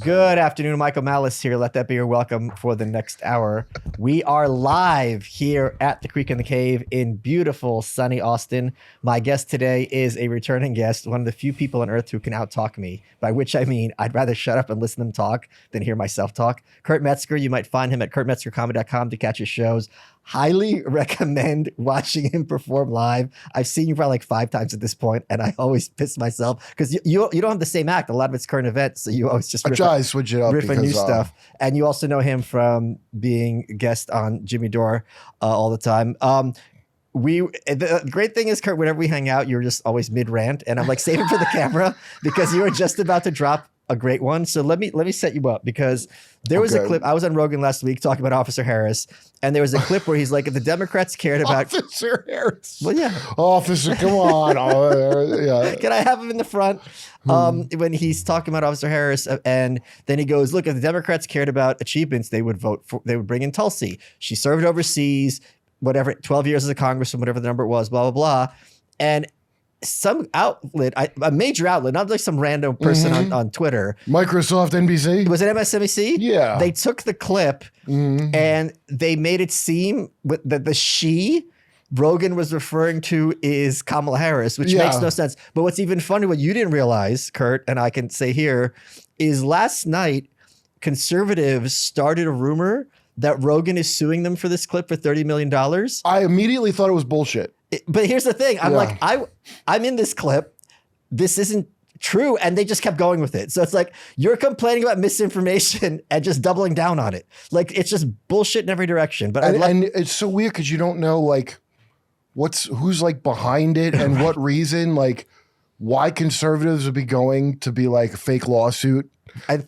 Good afternoon, Michael Malice here. Let that be your welcome for the next hour. We are live here at the Creek in the Cave in beautiful, sunny Austin. My guest today is a returning guest, one of the few people on earth who can out-talk me, by which I mean I'd rather shut up and listen to them talk than hear myself talk. Kurt Metzger, you might find him at kurtmetzgercomedy.com to catch his shows. Highly recommend watching him perform live. I've seen you probably like 5 times at this point, and I always piss myself because you don't have the same act. A lot of it's current events, so you always just try to switch it up, riff on new stuff. And you also know him from being a guest on Jimmy Dore all the time. The great thing is, Kurt, whenever we hang out, you're just always mid rant, and I'm like, save it for the camera because you were just about to drop a great one. So let me set you up because there was a clip. I was on Rogan last week talking about Officer Harris, and there was a clip where he's like, if the Democrats cared about Officer Harris. Well, yeah, Officer, come on. Yeah. Can I have him in the front? When he's talking about Officer Harris, and then he goes, look, if the Democrats cared about achievements, they would bring in Tulsi. She served overseas, whatever, 12 years as a congressman, whatever the number was, blah, blah, blah. And some outlet, a major outlet, not like some random person on Twitter. Microsoft, NBC. Was it MSNBC? Yeah. They took the clip and they made it seem that the she Rogan was referring to is Kamala Harris, which makes no sense. But what's even funny, what you didn't realize, Kurt, and I can say here, is last night, conservatives started a rumor that Rogan is suing them for this clip for $30 million. I immediately thought it was bullshit. But here's the thing. I'm like, I'm in this clip. This isn't true. And they just kept going with it. So it's like, you're complaining about misinformation and just doubling down on it. Like, it's just bullshit in every direction. But and it's so weird because you don't know, like, who's like behind it and what reason, like why conservatives would be going to be like a fake lawsuit.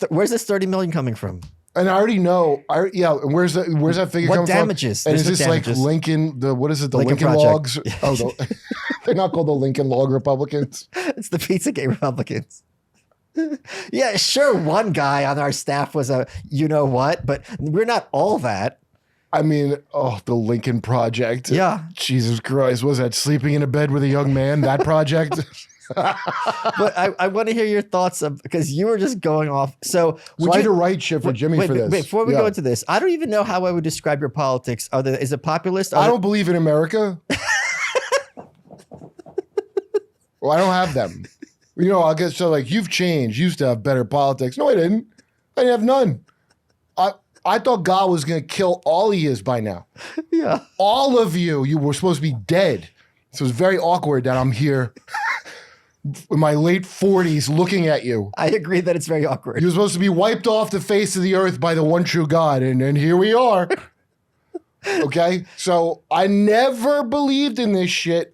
Where's this 30 million coming from? And I already know. And where's that figure coming damages? From? And is this damages? Like Lincoln? The Lincoln Logs? Oh, they're not called the Lincoln Log Republicans. It's the Pizzagate Republicans. Yeah, sure. One guy on our staff was a you know what, but we're not all that. I mean, the Lincoln Project. Yeah. Jesus Christ. Was that sleeping in a bed with a young man? That project? But I want to hear your thoughts because you were just going off. So I had to write shit for Jimmy for this. Before we go into this, I don't even know how I would describe your politics. Is it populist? I don't believe in America. Well, I don't have them. You know, I guess so. Like, you've changed. You used to have better politics. No, I didn't. I didn't have none. I thought God was going to kill all of you by now. Yeah. All of you. You were supposed to be dead. So it's very awkward that I'm here in my late 40s looking at you. I agree that it's very awkward. You're supposed to be wiped off the face of the earth by the one true God. And here we are. Okay? So I never believed in this shit.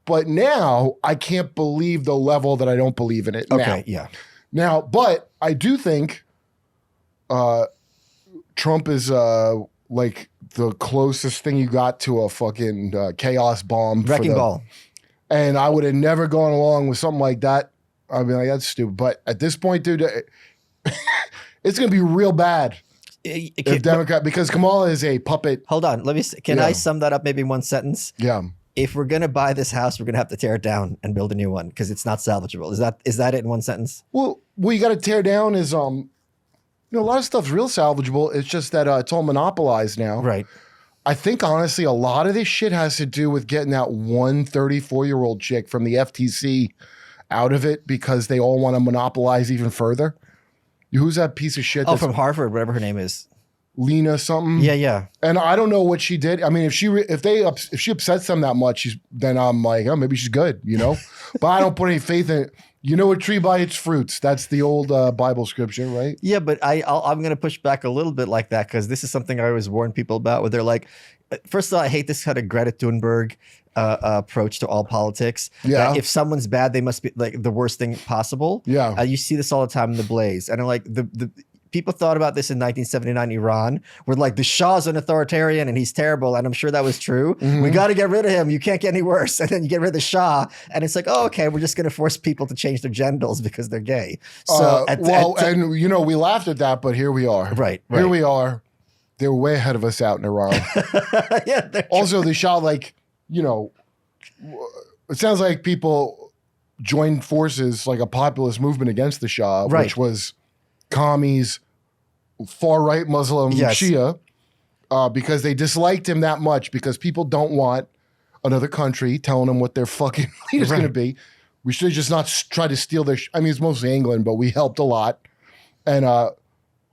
But now I can't believe the level that I don't believe in it. Okay, yeah. Now, but I do think Trump is like the closest thing you got to a fucking chaos bomb. Wrecking ball. And I would have never gone along with something like that. I'd be like, that's stupid. But at this point, dude, it's going to be real bad if Democrat, because Kamala is a puppet. Hold on. Let me see. Can I sum that up maybe in one sentence? Yeah. If we're going to buy this house, we're going to have to tear it down and build a new one because it's not salvageable. Is that it in one sentence? Well, what you got to tear down is, a lot of stuff's real salvageable. It's just that it's all monopolized now. Right. I think, honestly, a lot of this shit has to do with getting that one 34-year-old chick from the FTC out of it because they all want to monopolize even further. Who's that piece of shit? From Harvard, whatever her name is. Lena something. Yeah. And I don't know what she did. I mean, if she upsets them that much, then I'm like, oh, maybe she's good, you know? But I don't put any faith in it. You know a tree by its fruits. That's the old Bible scripture, right? Yeah, but I'm going to push back a little bit like that because this is something I always warn people about where they're like, first of all, I hate this kind of Greta Thunberg approach to all politics. Yeah. If someone's bad, they must be like the worst thing possible. Yeah. You see this all the time in The Blaze. And I'm like, the people thought about this in 1979 Iran, where like the Shah's an authoritarian and he's terrible. And I'm sure that was true. We got to get rid of him. You can't get any worse. And then you get rid of the Shah. And it's like, oh, okay, we're just going to force people to change their genitals because they're gay. So, and you know, we laughed at that, but here we are. Right. Here we are. They were way ahead of us out in Iran. Yeah. Also, the Shah, like, you know, it sounds like people joined forces, like a populist movement against the Shah, which was commies, far-right Muslim Yes. Shia, because they disliked him that much because people don't want another country telling them what their fucking leader's going to be. We should just not try to steal their I mean, it's mostly England, but we helped a lot. And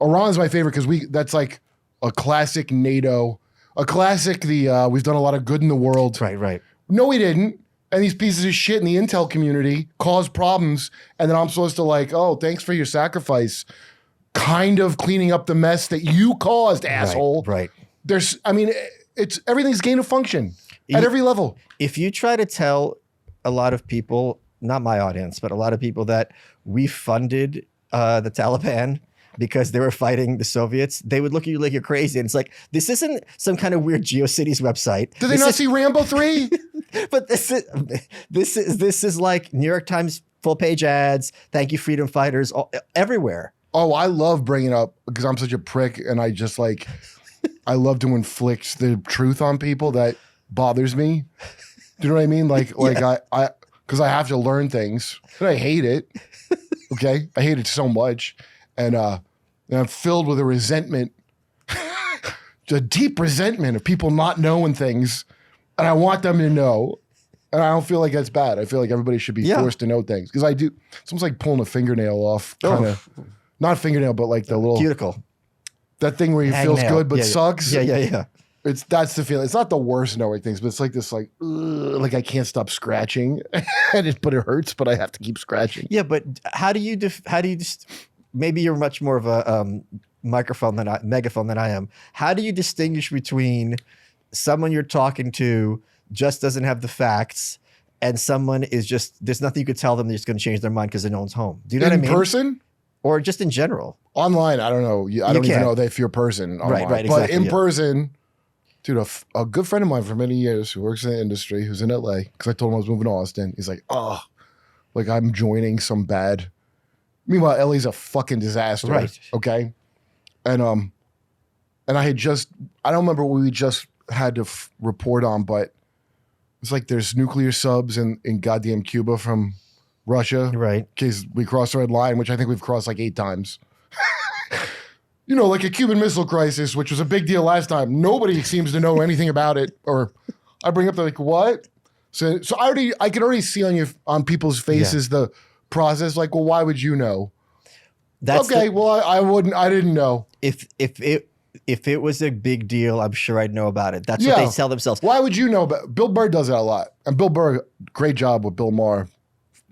Iran's my favorite because that's like a classic NATO, a classic we've done a lot of good in the world. Right. No, we didn't. And these pieces of shit in the intel community caused problems. And then I'm supposed to like, oh, thanks for your sacrifice. Kind of cleaning up the mess that you caused, asshole. Right. It's everything's gain of function at every level. If you try to tell a lot of people, not my audience, but a lot of people that we funded the Taliban because they were fighting the Soviets, they would look at you like you're crazy. And it's like, this isn't some kind of weird GeoCities website. Did they not see Rambo 3? But this is like New York Times full page ads. Thank you, freedom fighters, everywhere. Oh, I love bringing up because I'm such a prick and I just like, I love to inflict the truth on people that bothers me. Do you know what I mean? Like because I have to learn things and I hate it. Okay. I hate it so much. And I'm filled with a resentment, a deep resentment of people not knowing things. And I want them to know. And I don't feel like that's bad. I feel like everybody should be forced to know things. Because I do. It's almost like pulling a fingernail off. Kind of. Not fingernail, but like the little. Cuticle. That thing where you feels good but sucks. Yeah. That's the feeling. It's not the worst knowing things, but it's like this like I can't stop scratching. But it hurts, but I have to keep scratching. Yeah, but how do you maybe you're much more of a megaphone than I am. How do you distinguish between someone you're talking to just doesn't have the facts and someone is just, there's nothing you could tell them, they're just going to change their mind because no one's home? Do you know what I mean? In person? Or just in general? Online, I don't know. I don't even know if you're a person online. Right, exactly. But in person, dude, a good friend of mine for many years who works in the industry, who's in LA, because I told him I was moving to Austin. He's like, oh, like I'm joining some bad. Meanwhile, LA's a fucking disaster. Right. Okay. And I had I don't remember what we just had to report on, but it's like there's nuclear subs in goddamn Cuba from Russia. Right. In case we crossed the red line, which I think we've crossed like 8 times. You know, like a Cuban Missile Crisis, which was a big deal last time. Nobody seems to know anything about it. Or I bring up, they're like, what? So I can already see on people's faces the process. Like, well, why would you know? I didn't know. If it was a big deal, I'm sure I'd know about it. That's what they tell themselves. Why would you know about? Bill Burr does that a lot. And Bill Burr, great job with Bill Maher.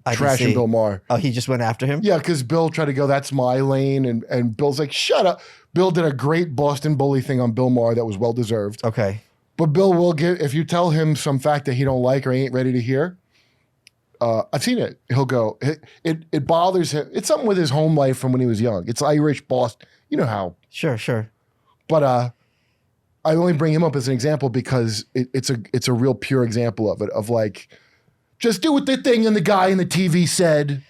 Trashing Bill Maher. Oh, he just went after him? Yeah, because Bill tried to go, that's my lane. And Bill's like, shut up. Bill did a great Boston bully thing on Bill Maher that was well-deserved. Okay. But Bill will if you tell him some fact that he don't like or he ain't ready to hear, I've seen it. He'll go, it bothers him. It's something with his home life from when he was young. It's Irish, Boston. You know how. Sure. But I only bring him up as an example because it's a real pure example of it, of like, just do what the thing and the guy in the TV said.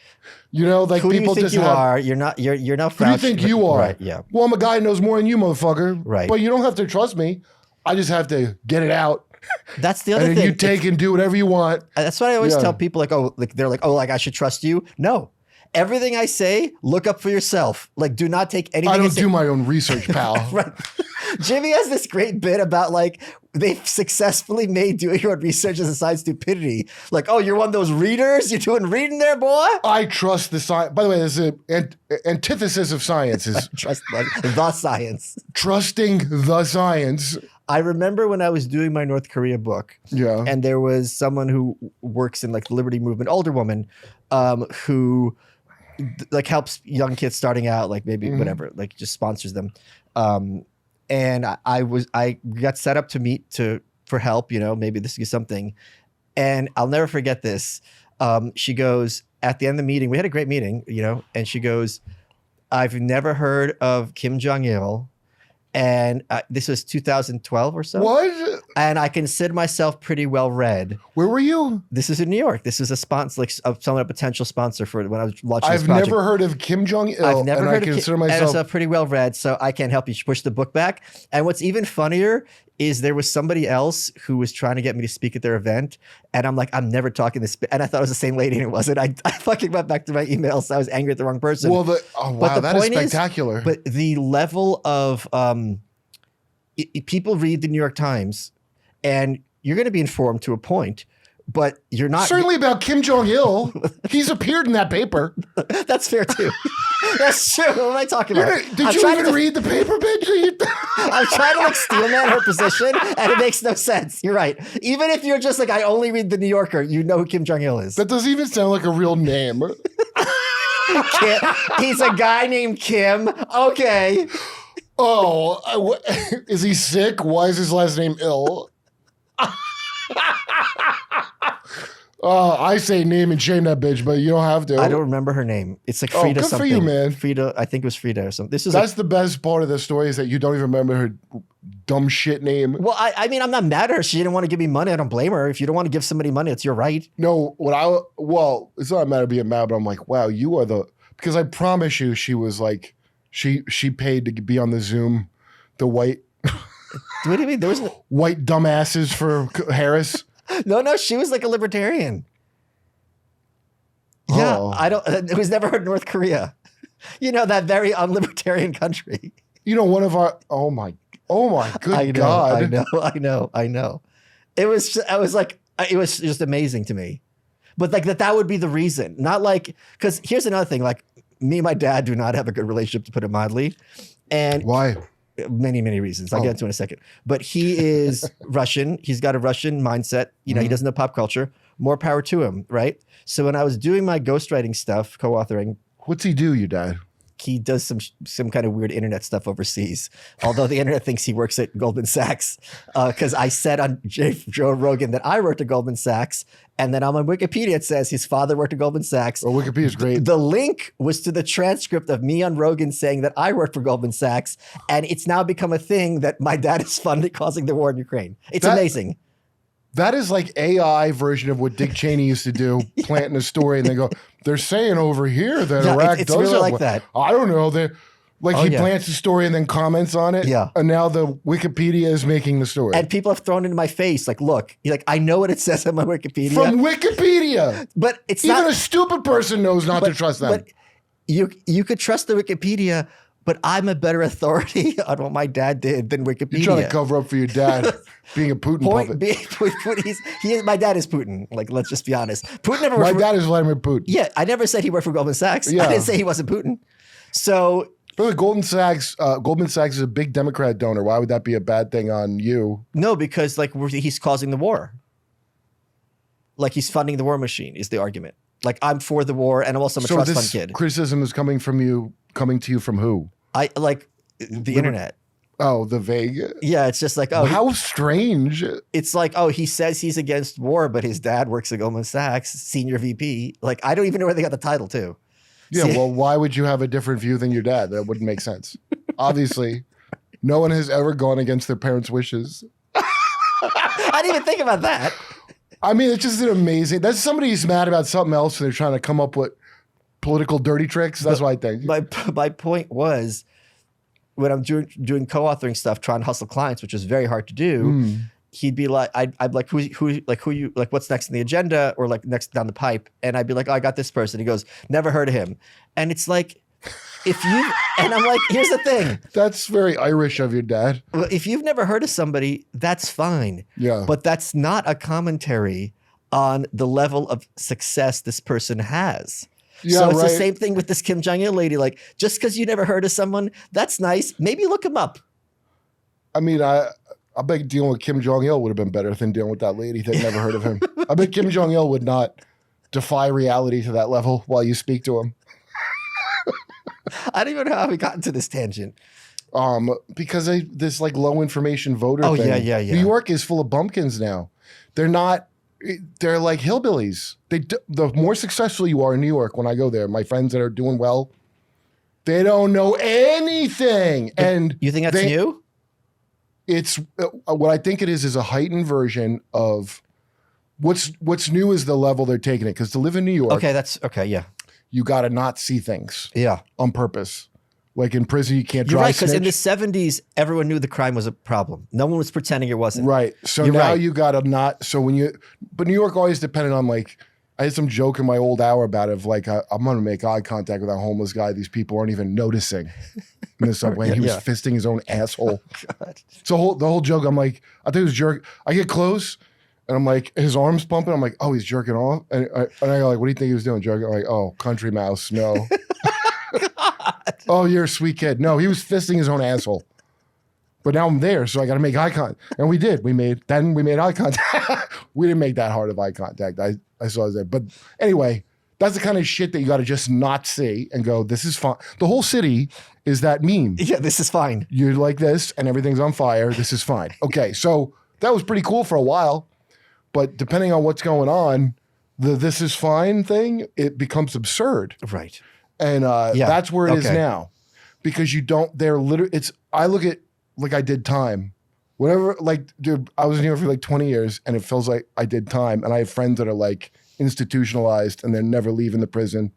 You know, like who people do you think just are? You're not. You're not. Who do you think you are? Right. Yeah. Well, I'm a guy who knows more than you, motherfucker. Right. But you don't have to trust me. I just have to get it out. That's the other and thing. You take and do whatever you want. That's what I always tell people. Like I should trust you. No. Everything I say, look up for yourself. Like, do not take anything. I don't do my own research, pal. Right. Jimmy has this great bit about like they've successfully made doing your own research as a sign of stupidity. Like, oh, you're one of those readers? You're doing reading there, boy? I trust the science. By the way, there's an antithesis of science is trust the science. Trusting the science. I remember when I was doing my North Korea book. Yeah. And there was someone who works in like the Liberty Movement, older woman, who like helps young kids starting out, like maybe whatever, like just sponsors them. And I got set up to meet for help, you know, maybe this is something. And I'll never forget this. She goes, at the end of the meeting, we had a great meeting, you know, and she goes, I've never heard of Kim Jong-il and this was 2012 or so. What? And I consider myself pretty well read. Where were you? This is in New York. This is a sponsor, like someone a potential sponsor for when I was launching this I've project. never heard of Kim Jong-il. I've never heard I of consider Kim, myself and pretty well read, so I can't help you push the book back. And what's even funnier is there was somebody else who was trying to get me to speak at their event, and I'm like, I'm never talking this. And I thought it was the same lady, and it wasn't. I fucking went back to my emails. I was angry at the wrong person. Well, wow, that is spectacular. But the level of people read the New York Times, and you're going to be informed to a point, but you're not certainly about Kim Jong-il. He's appeared in that paper. That's fair too. That's true. What am I talking about? Did you even read the paper, bitch? I'm trying to like steelman her position, and it makes no sense. You're right. Even if you're just like, I only read the New Yorker, you know who Kim Jong-il is. That doesn't even sound like a real name. He's a guy named Kim. Okay. Oh, is he sick? Why is his last name Ill? I say name and shame that bitch, but you don't have to. I don't remember her name. It's like Frida good something. for you, man. Frida, I think it was Frida or something. That's the best part of the story is that you don't even remember her dumb shit name. Well, I mean, I'm not mad at her. She didn't want to give me money. I don't blame her. If you don't want to give somebody money, it's your right. No, it's not a matter of being mad, but I'm like, wow, you are because I promise you she was like, she paid to be on the Zoom, the white. What do you mean? There was white dumbasses for Harris. No, she was like a libertarian. Yeah, Oh. I don't. It was never heard of North Korea. You know, that very unlibertarian country. You know, one of our. Oh my good God! I know. It was just amazing to me, but like that would be the reason. Not like because here's another thing. Like me and my dad do not have a good relationship, to put it mildly. And why? Many, many reasons. I'll get into in a second. But he is Russian. He's got a Russian mindset. You know, he doesn't know pop culture. More power to him, right? So when I was doing my ghostwriting stuff, co-authoring. What's he do, your dad? He does some kind of weird internet stuff overseas. Although the internet thinks he works at Goldman Sachs. Because I said on Joe Rogan that I worked at Goldman Sachs. And then on my Wikipedia, it says his father worked at Goldman Sachs. Oh, Wikipedia's great. The link was to the transcript of me on Rogan saying that I worked for Goldman Sachs. And it's now become a thing that my dad is funding causing the war in Ukraine. It's amazing. That is like AI version of what Dick Cheney used to do, planting a story and they go, they're saying over here that Iraq it's does really have like one." that. I don't know. He plants a story and then comments on it. Yeah. And now the Wikipedia is making the story. And people have thrown it in my face, like, look, I know what it says on my Wikipedia. From Wikipedia. But it's Even not. a stupid person knows not to trust them. But you could trust the Wikipedia, but I'm a better authority on what my dad did than Wikipedia. You're trying to cover up for your dad being a Putin puppet. My dad is Putin. Like, let's just be honest. Putin never. My dad is Vladimir Putin. Yeah, I never said he worked for Goldman Sachs. Yeah. I didn't say he wasn't Putin. So. But Goldman Sachs is a big Democrat donor. Why would that be a bad thing on you? No, because like he's causing the war. Like he's funding the war machine is the argument. Like I'm for the war and I'm also a trust fund kid. Criticism is coming to you from who? I like the internet. Oh, the vague. Yeah, it's just like, oh, how strange. It's like, oh, he says he's against war, but his dad works at Goldman Sachs, senior VP. Like, I don't even know where they got the title to. Yeah, well, why would you have a different view than your dad? That wouldn't make sense. Obviously, no one has ever gone against their parents' wishes. I didn't even think about that. I mean, it's just an amazing. That's somebody who's mad about something else and they're trying to come up with political dirty tricks. That's what I think. My point was, when I'm doing co-authoring stuff, trying to hustle clients, which is very hard to do, he'd be like, I'd like, who you, like, what's next in the agenda or like next down the pipe? And I'd be like, oh, I got this person. He goes, never heard of him. And it's like, and I'm like, here's the thing. That's very Irish of your dad. Well, if you've never heard of somebody, that's fine. Yeah. But that's not a commentary on the level of success this person has. Yeah, so it's the right. same thing with this Kim Jong-il lady. Like, just because you never heard of someone, that's nice. Maybe look him up. I mean, I bet dealing with Kim Jong-il would have been better than dealing with that lady that never heard of him. I bet Kim Jong-il would not defy reality to that level while you speak to him. I don't even know how we got into this tangent. Because this like low information voter Oh, thing. yeah. New York is full of bumpkins now. They're like hillbillies. The more successful you are in New York, when I go there, my friends that are doing well, they don't know anything. And you think that's new? It's what I think it is a heightened version of what's new is the level they're taking it. Because to live in New York, Okay, that's okay. Yeah, you got to not see things yeah. on purpose. Like in prison, you can't You're dry right, because in the snitch. 70s, everyone knew the crime was a problem. No one was pretending it wasn't. Right. So You're now right. you got to not. So but New York always depended on like, I had some joke in my old hour about it of like, I'm going to make eye contact with that homeless guy. These people aren't even noticing in the subway. And he was Yeah. fisting his own asshole. God. So the whole joke, I'm like, I think it was jerk. I get close and I'm like, his arm's pumping. I'm like, oh, he's jerking off. And I go like, what do you think he was doing? Jerking? I'm like, oh, country mouse. No. Oh, you're a sweet kid. No, he was fisting his own asshole. But now I'm there, so I got to make eye contact. And we did. We made eye contact. We didn't make that hard of eye contact. I saw that. But anyway, that's the kind of shit that you got to just not see and go, this is fine. The whole city is that meme. Yeah, this is fine. You're like this and everything's on fire. This is fine. Okay, so that was pretty cool for a while. But depending on what's going on, the this is fine thing, it becomes absurd. Right. And that's where it is Okay. now. Because they're literally, I look at, like I did time. Whatever, like, dude, I was in here for like 20 years and it feels like I did time. And I have friends that are like institutionalized and they're never leaving the prison.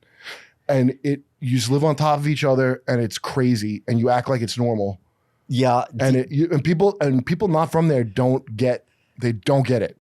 And you just live on top of each other and it's crazy and you act like it's normal. Yeah. And people not from there don't get it.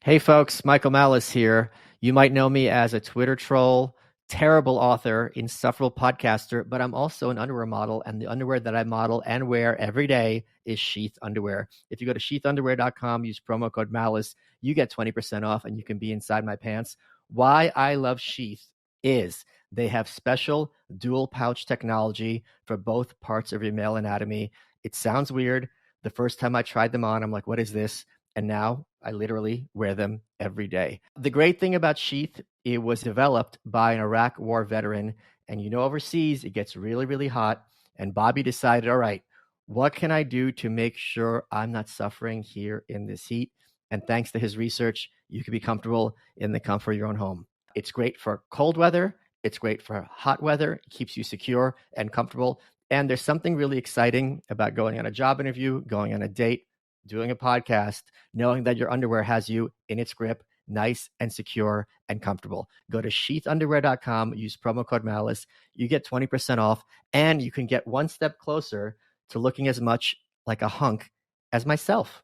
Hey folks, Michael Malice here. You might know me as a Twitter troll, terrible author, insufferable podcaster, but I'm also an underwear model, and the underwear that I model and wear every day is Sheath underwear. If you go to sheathunderwear.com, use promo code Malice, you get 20% off and you can be inside my pants. Why I love Sheath is they have special dual pouch technology for both parts of your male anatomy. It sounds weird. The first time I tried them on, I'm like, what is this? And now I literally wear them every day. The great thing about Sheath, it was developed by an Iraq war veteran. And overseas, it gets really, really hot. And Bobby decided, all right, what can I do to make sure I'm not suffering here in this heat? And thanks to his research, you can be comfortable in the comfort of your own home. It's great for cold weather. It's great for hot weather. It keeps you secure and comfortable. And there's something really exciting about going on a job interview, going on a date, doing a podcast, knowing that your underwear has you in its grip, nice and secure and comfortable. Go to sheathunderwear.com, use promo code Malice. You get 20% off, and you can get one step closer to looking as much like a hunk as myself.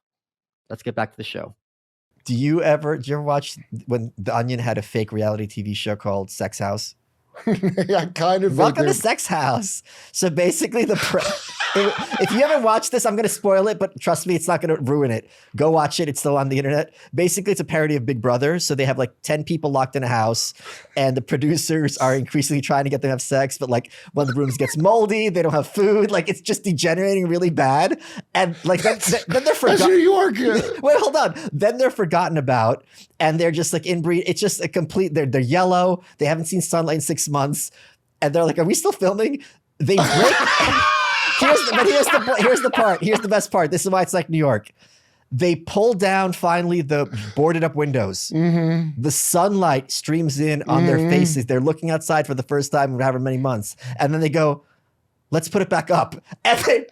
Let's get back to the show. Do you ever watch when The Onion had a fake reality TV show called Sex House? Yeah, kind of. Welcome to Sex House. So basically, if you haven't watched this, I'm going to spoil it, but trust me, it's not going to ruin it. Go watch it. It's still on the internet. Basically, it's a parody of Big Brother. So they have like 10 people locked in a house, and the producers are increasingly trying to get them to have sex. But like one of the rooms gets moldy, they don't have food. Like it's just degenerating really bad. And like then they're forgotten. That's New York. Wait, hold on. Then they're forgotten about, and they're just like inbreed. It's just a complete. They're yellow. They haven't seen sunlight in 6 months, and they're like, "Are we still filming?" They break. Here's the part. Here's the best part. This is why it's like New York. They pull down finally the boarded up windows. Mm-hmm. The sunlight streams in on their faces. They're looking outside for the first time in however many months, and then they go, "Let's put it back up." And they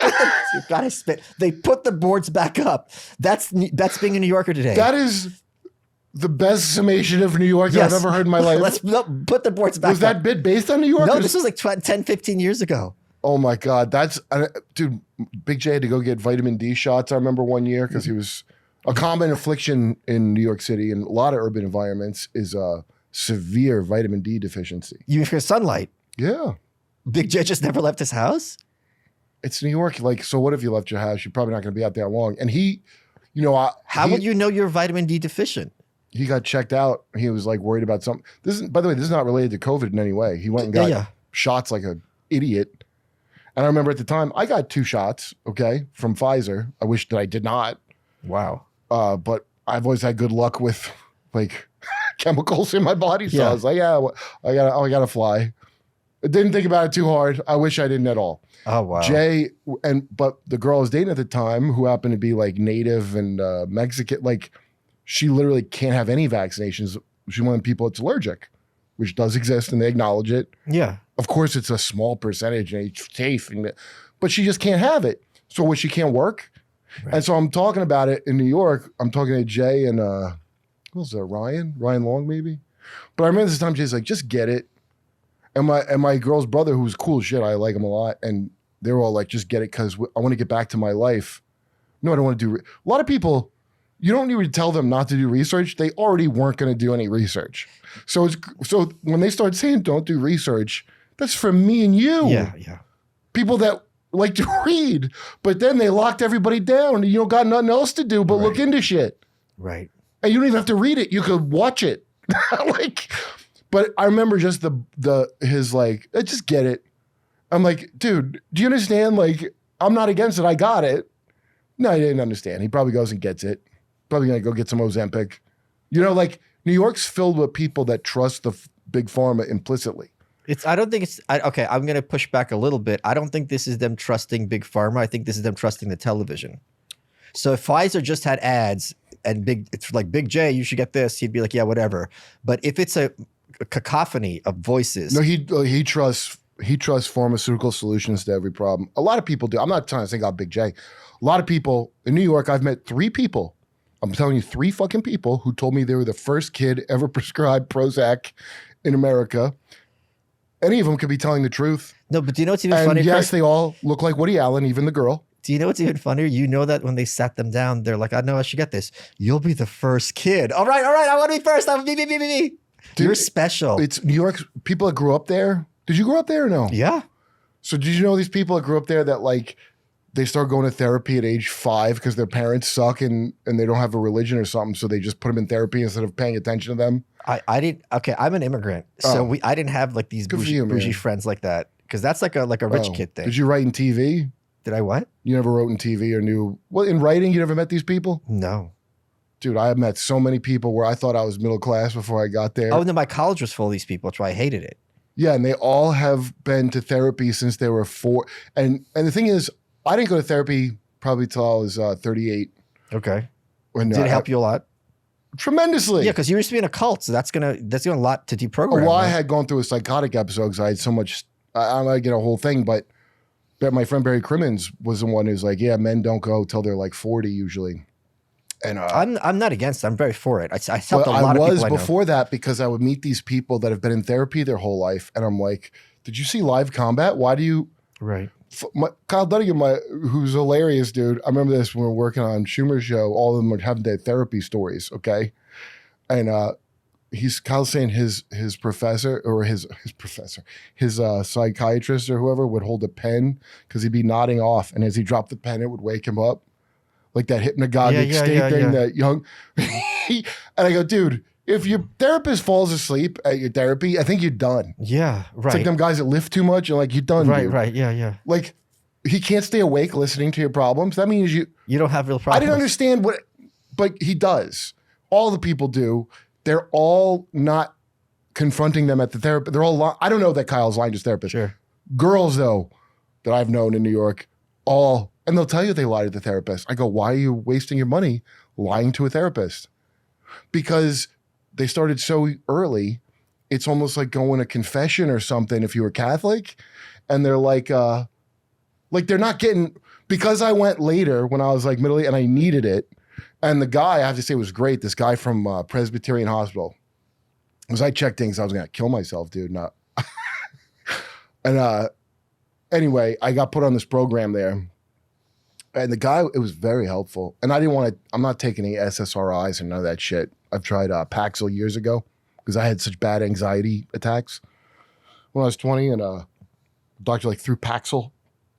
gotta spit. They put the boards back up. That's being a New Yorker today. That is the best summation of New York that I've ever heard in my life. Let's put the boards back up. Was that bit based on New York? No, this was like 10, 15 years ago. Oh my God. Dude, Big J had to go get vitamin D shots. I remember one year because he was a common affliction in New York City and a lot of urban environments is a severe vitamin D deficiency. You for sunlight. Yeah. Big J just never left his house? It's New York. Like, so what if you left your house? You're probably not going to be out there long. And he, how would you know you're vitamin D deficient? He got checked out. He was like worried about something. By the way, this is not related to COVID in any way. He went and got shots like an idiot. And I remember at the time, I got 2 shots, okay, from Pfizer. I wish that I did not. Wow. But I've always had good luck with like chemicals in my body. So I was like, yeah, I gotta fly. I didn't think about it too hard. I wish I didn't at all. Oh, wow. But the girl I was dating at the time, who happened to be like native and Mexican, like she literally can't have any vaccinations. She's one of the people that's allergic, which does exist and they acknowledge it. Yeah. Of course, it's a small percentage and it's safe, but she just can't have it. So when she can't work, Right. And so I'm talking about it in New York. I'm talking to Jay and who was that? Ryan Long, maybe. But I remember this time Jay's like, just get it. And my girl's brother, who's cool as shit, I like him a lot, and they were all like, just get it because I want to get back to my life. No, I don't want to do. A lot of people, you don't need to tell them not to do research. They already weren't going to do any research. So when they start saying don't do research, that's for me and you. Yeah. People that like to read, but then they locked everybody down. You don't got nothing else to do but look into shit. Right. And you don't even have to read it. You could watch it. But I remember just his like, just get it. I'm like, dude, do you understand? Like, I'm not against it. I got it. No, he didn't understand. He probably goes and gets it. Probably going to go get some Ozempic. You know, like New York's filled with people that trust the big pharma implicitly. I don't think it's okay. I'm going to push back a little bit. I don't think this is them trusting big pharma. I think this is them trusting the television. So if Pfizer just had ads and it's like Big J, you should get this, he'd be like, yeah, whatever. But if it's a cacophony of voices, no, he trusts pharmaceutical solutions to every problem. A lot of people do. I'm not trying to think out Big J. A lot of people in New York. I've met 3 people. I'm telling you, 3 fucking people who told me they were the first kid ever prescribed Prozac in America. Any of them could be telling the truth. No, but do you know what's even funny? Yes, they all look like Woody Allen, even the girl. Do you know what's even funnier? You know that when they sat them down, they're like, I know I should get this. You'll be the first kid. All right. I want to be first. I'm me. Dude, you're special. It's New York. People that grew up there. Did you grow up there or no? Yeah. So did you know these people that grew up there that like they start going to therapy at age 5 because their parents suck and they don't have a religion or something, so they just put them in therapy instead of paying attention to them? I didn't. Okay, I'm an immigrant, so I didn't have like these bougie friends like that because that's like a rich kid thing. Did you write in TV? Did I what? You never wrote in TV or knew in writing? You never met these people? No. Dude, I have met so many people where I thought I was middle class before I got there. Oh, and then my college was full of these people. That's why I hated it. Yeah, and they all have been to therapy since they were 4. And the thing is, I didn't go to therapy probably till I was 38. Okay. When, Did it help you a lot? Tremendously. Yeah, because you used to be in a cult, so that's gonna a lot to deprogram. Well, I had gone through a psychotic episode because I had so much. I might get a whole thing, but my friend Barry Crimmins was the one who's like, yeah, men don't go till they're like 40 usually. And I'm not against it. I'm very for it. I helped a lot of people. I was before that because I would meet these people that have been in therapy their whole life, and I'm like, did you see Live Combat? Why do you? Right. Kyle Dunnigan, who's hilarious, dude. I remember this when we were working on Schumer's show. All of them were having their therapy stories, okay? And Kyle's saying his professor or his psychiatrist or whoever would hold a pen because he'd be nodding off, and as he dropped the pen, it would wake him up, like that hypnagogic state thing that young. And I go, dude, if your therapist falls asleep at your therapy, I think you're done. Yeah, right. It's like them guys that lift too much, and like you're done. Right, dude. right, yeah. Like he can't stay awake listening to your problems. That means you don't have real problems. I didn't understand but he does. All the people do. They're all not confronting them at the therapy. They're all I don't know that Kyle's lying to his therapist. Sure. Girls though, that I've known in New York, and they'll tell you they lie to the therapist. I go, why are you wasting your money lying to a therapist? Because they started so early, it's almost like going to confession or something if you were Catholic. And they're like they're not getting, because I went later when I was like middle and I needed it. And the guy, I have to say, was great. This guy from Presbyterian Hospital. Because I checked things, I was going to kill myself, dude. And anyway, I got put on this program there. And the guy, it was very helpful. And I didn't want to, I'm not taking any SSRIs and none of that shit. I've tried Paxil years ago because I had such bad anxiety attacks when I was 20. And the doctor threw Paxil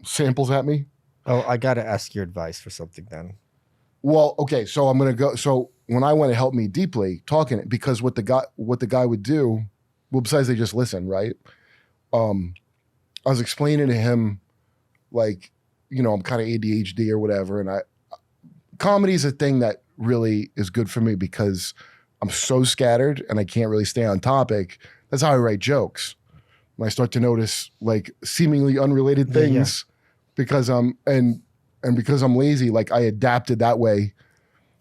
samples at me. Oh, I got to ask your advice for something then. Well, okay, so I'm going to go. So when I went to help me deeply talking, because what the guy would do, well, besides they just listen, right? I was explaining to him, like, I'm kind of ADHD or whatever. And comedy is a thing that really is good for me because I'm so scattered and I can't really stay on topic. That's how I write jokes. When I start to notice like seemingly unrelated things because I'm lazy, like I adapted that way.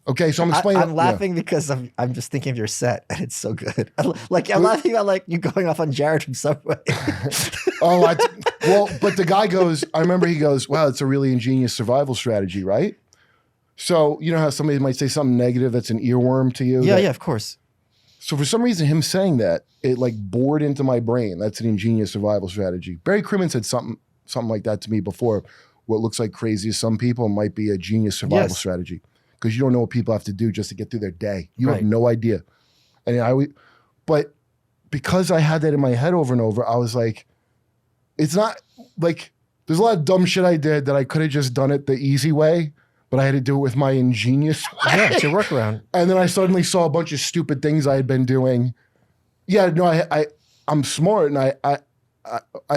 Okay, so I'm explaining. I'm laughing because I'm just thinking of your set and it's so good. I'm laughing about you going off on Jared from Subway. But the guy goes, I remember he goes, wow, it's a really ingenious survival strategy, right? So you know how somebody might say something negative that's an earworm to you? Yeah, yeah, of course. So for some reason, him saying that, it like bored into my brain. That's an ingenious survival strategy. Barry Crimmins said something like that to me before. What looks like crazy to some people might be a genius survival strategy, because you don't know what people have to do just to get through their day. You have no idea. And but because I had that in my head over and over, I was like, it's not like, there's a lot of dumb shit I did that I could have just done it the easy way, but I had to do it with my ingenious way. Yeah, it's your workaround. And then I suddenly saw a bunch of stupid things I had been doing. Yeah, no, I'm smart, and I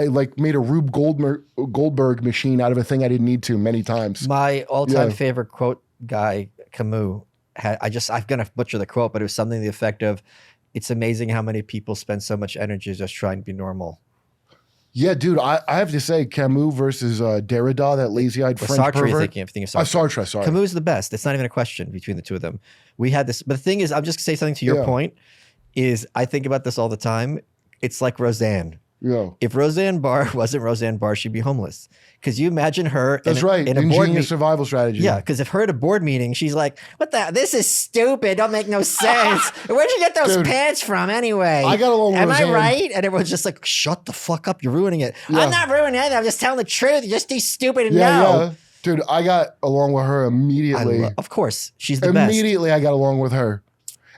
like made a Rube Goldberg machine out of a thing I didn't need to many times. My all-time favorite quote guy, Camus, I'm gonna butcher the quote, but it was something to the effect of, "It's amazing how many people spend so much energy just trying to be normal." Yeah, dude, I have to say, Camus versus Derrida, that lazy-eyed French Sartre, pervert. you're thinking of Sartre, sorry. Camus is the best. It's not even a question between the two of them. We had this, but the thing is, I'm just gonna say something to your point. Is I think about this all the time. It's like Roseanne. Yeah. If Roseanne Barr wasn't Roseanne Barr, she'd be homeless. Because you imagine her in a board meeting. Survival strategy. Yeah, because if her at a board meeting, she's like, "What the? This is stupid. Don't make no sense. Where'd you get those pants from anyway? I got along with Roseanne. Am I right?" And everyone's just like, "Shut the fuck up. You're ruining it." Yeah. I'm not ruining it. I'm just telling the truth. You're just too stupid to know. Yeah. Dude, I got along with her immediately. Of course. She's the best. Immediately, I got along with her.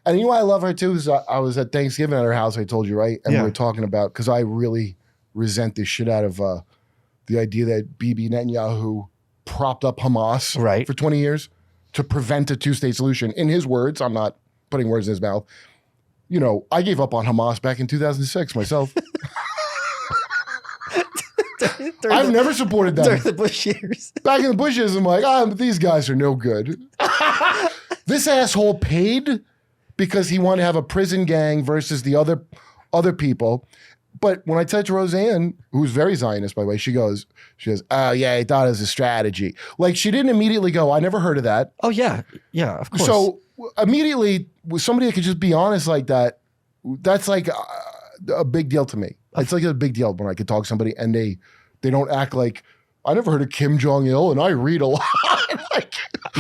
And you know why I love her too? Is I was at Thanksgiving at her house, I told you, right? And we were talking about, because I really resent the shit out of the idea that Bibi Netanyahu propped up Hamas for 20 years to prevent a two-state solution. In his words, I'm not putting words in his mouth. You know, I gave up on Hamas back in 2006 myself. I've never supported them. During the Bush years. Back in the Bush years, I'm like, these guys are no good. This asshole paid because he wanted to have a prison gang versus the other people. But when I said to Roseanne, who's very Zionist, by the way, she goes, "Oh, yeah, I thought it was a strategy." Like, she didn't immediately go, "I never heard of that." Oh, yeah. Yeah, of course. So immediately, with somebody that could just be honest like that, that's like a big deal to me. It's like a big deal when I could talk to somebody and they don't act like, "I never heard of Kim Jong-il and I read a lot." Like,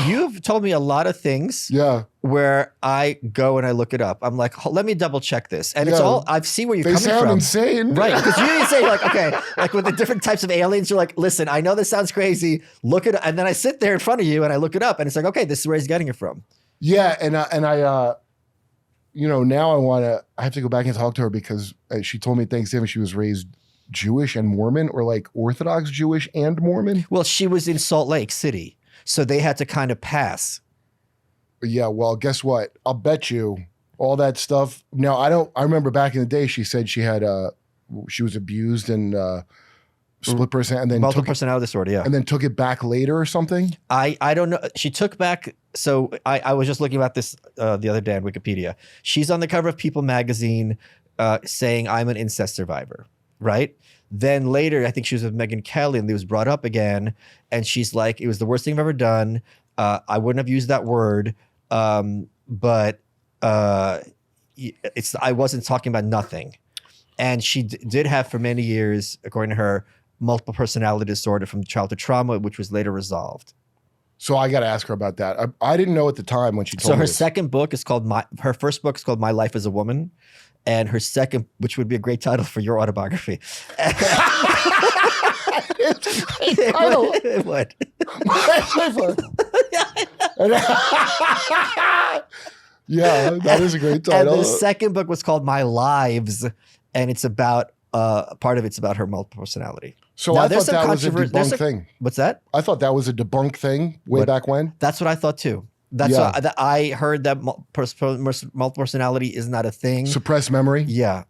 you've told me a lot of things where I go and I look it up. I'm like, let me double check this. And it's all, I see where you're coming from. They sound insane. Right. Because you didn't say like, okay, like with the different types of aliens, you're like, listen, I know this sounds crazy. Look it up. And then I sit there in front of you and I look it up and it's like, okay, this is where he's getting it from. Yeah. And I you know, now I have to go back and talk to her because she told me at Thanksgiving she was raised Jewish and Mormon, or like Orthodox Jewish and Mormon. Well, she was in Salt Lake City, so they had to kind of pass. Yeah, well, guess what? I'll bet you all that stuff. Now, I remember back in the day, she said she was abused and split person, and then multiple personality disorder, yeah. And then took it back later or something. I don't know. She took back. So I was just looking about this the other day on Wikipedia. She's on the cover of People magazine saying, "I'm an incest survivor." Right? Then later, I think she was with Megyn Kelly and it was brought up again. And she's like, "It was the worst thing I've ever done. I wouldn't have used that word. But I wasn't talking about nothing." And she did have for many years, according to her, multiple personality disorder from childhood trauma, which was later resolved. So I got to ask her about that. I didn't know at the time when she told me. So her this. second book is called her first book is called My Life as a Woman. And her second, which would be a great title for your autobiography. It would. Yeah, that is a great title. And the second book was called My Lives, and it's about part of it's about her multiple personality. So now, I thought that was a debunked thing. What's that? I thought that was a debunked thing back when. That's what I thought too. That's what I heard, that multiple personality is not a thing. Suppressed memory? Yeah.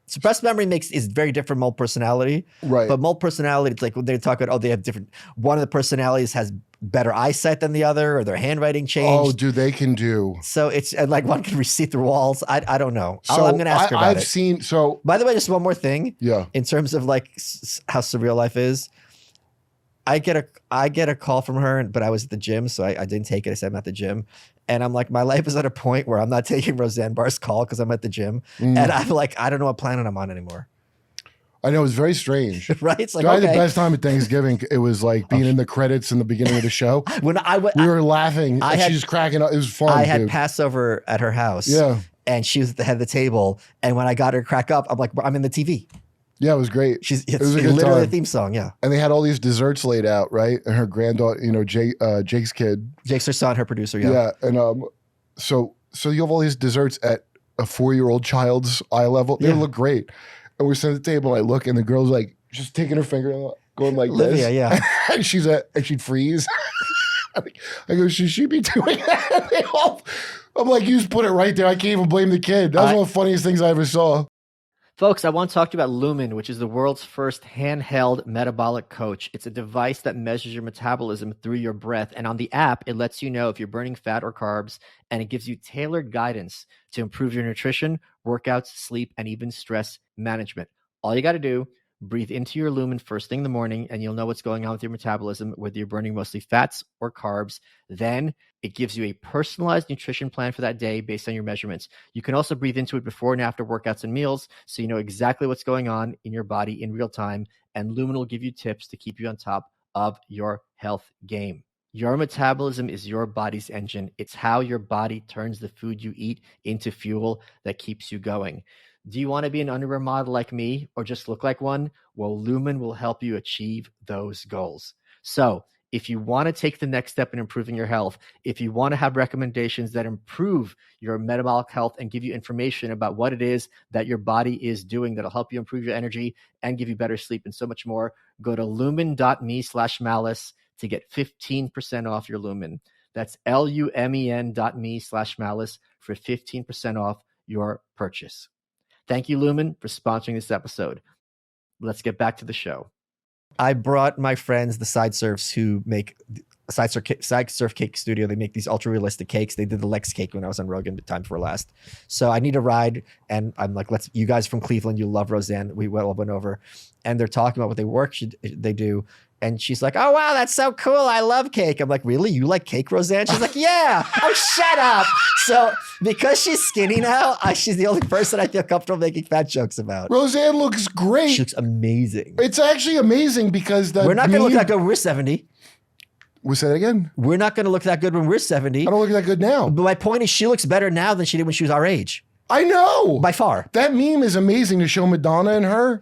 Suppressed memory is very different from multiple personality. Right. But multiple personality, it's like when they talk about, they have different, one of the personalities has better eyesight than the other, or their handwriting changed. Oh, dude, they can do. So it's like one can see through walls. I don't know. So I'm going to ask her about it. By the way, just one more thing. Yeah. In terms of like how surreal life is. I get a call from her, but I was at the gym, so I didn't take it. I said I'm at the gym. And I'm like, my life is at a point where I'm not taking Roseanne Barr's call because I'm at the gym. And I'm like, I don't know what planet I'm on anymore. I know, it was very strange. Right? It's like, I had the okay. best time at Thanksgiving. It was like being in the credits in the beginning of the show. When We were laughing. I And had- she's cracking up. It was fun. I had dude. Passover at her house. Yeah. And she was at the head of the table. And when I got her to crack up, I'm like, I'm in the TV. Yeah, it was great. It's was a good literally time. a theme song. Yeah. And they had all these desserts laid out, right? And her granddaughter, Jake's kid. Jake's her son, her producer. Yeah. Yeah. And so you have all these desserts at a 4-year-old child's eye level. They Yeah. look great. And we're sitting at the table, and I look, and the girl's like just taking her finger, going like Olivia, this. yeah. And she'd freeze. I go, should she be doing that? I'm like, you just put it right there. I can't even blame the kid. That was one of the funniest things I ever saw. Folks, I want to talk to you about Lumen, which is the world's first handheld metabolic coach. It's a device that measures your metabolism through your breath. And on the app, it lets you know if you're burning fat or carbs, and it gives you tailored guidance to improve your nutrition, workouts, sleep, and even stress management. All you got to do, breathe into your Lumen first thing in the morning, and you'll know what's going on with your metabolism, whether you're burning mostly fats or carbs. Then it gives you a personalized nutrition plan for that day based on your measurements. You can also breathe into it before and after workouts and meals, so you know exactly what's going on in your body in real time. And Lumen will give you tips to keep you on top of your health game. Your metabolism is your body's engine. It's how your body turns the food you eat into fuel that keeps you going. Do you want to be an underwear model like me or just look like one? Well, Lumen will help you achieve those goals. So if you want to take the next step in improving your health, if you want to have recommendations that improve your metabolic health and give you information about what it is that your body is doing that'll help you improve your energy and give you better sleep and so much more, go to lumen.me/malice to get 15% off your Lumen. That's lumen.me/malice for 15% off your purchase. Thank you, Lumen, for sponsoring this episode. Let's get back to the show. I brought my friends, the Side Surfs, who make Side Surf Cake Studio. They make these ultra realistic cakes. They did the Lex cake when I was on Rogan, Time Before Last. So I need a ride, and I'm like, you guys from Cleveland, you love Roseanne. We went over, and they're talking about what they do. And she's like, oh, wow, that's so cool. I love cake. I'm like, really? You like cake, Roseanne? She's like, yeah. Oh, shut up. So because she's skinny now, she's the only person I feel comfortable making fat jokes about. Roseanne looks great. She looks amazing. It's actually amazing because we're not going to look that good when we're 70. We'll say that again. We're not going to look that good when we're 70. I don't look that good now. But my point is, she looks better now than she did when she was our age. I know. By far. That meme is amazing to show Madonna and her.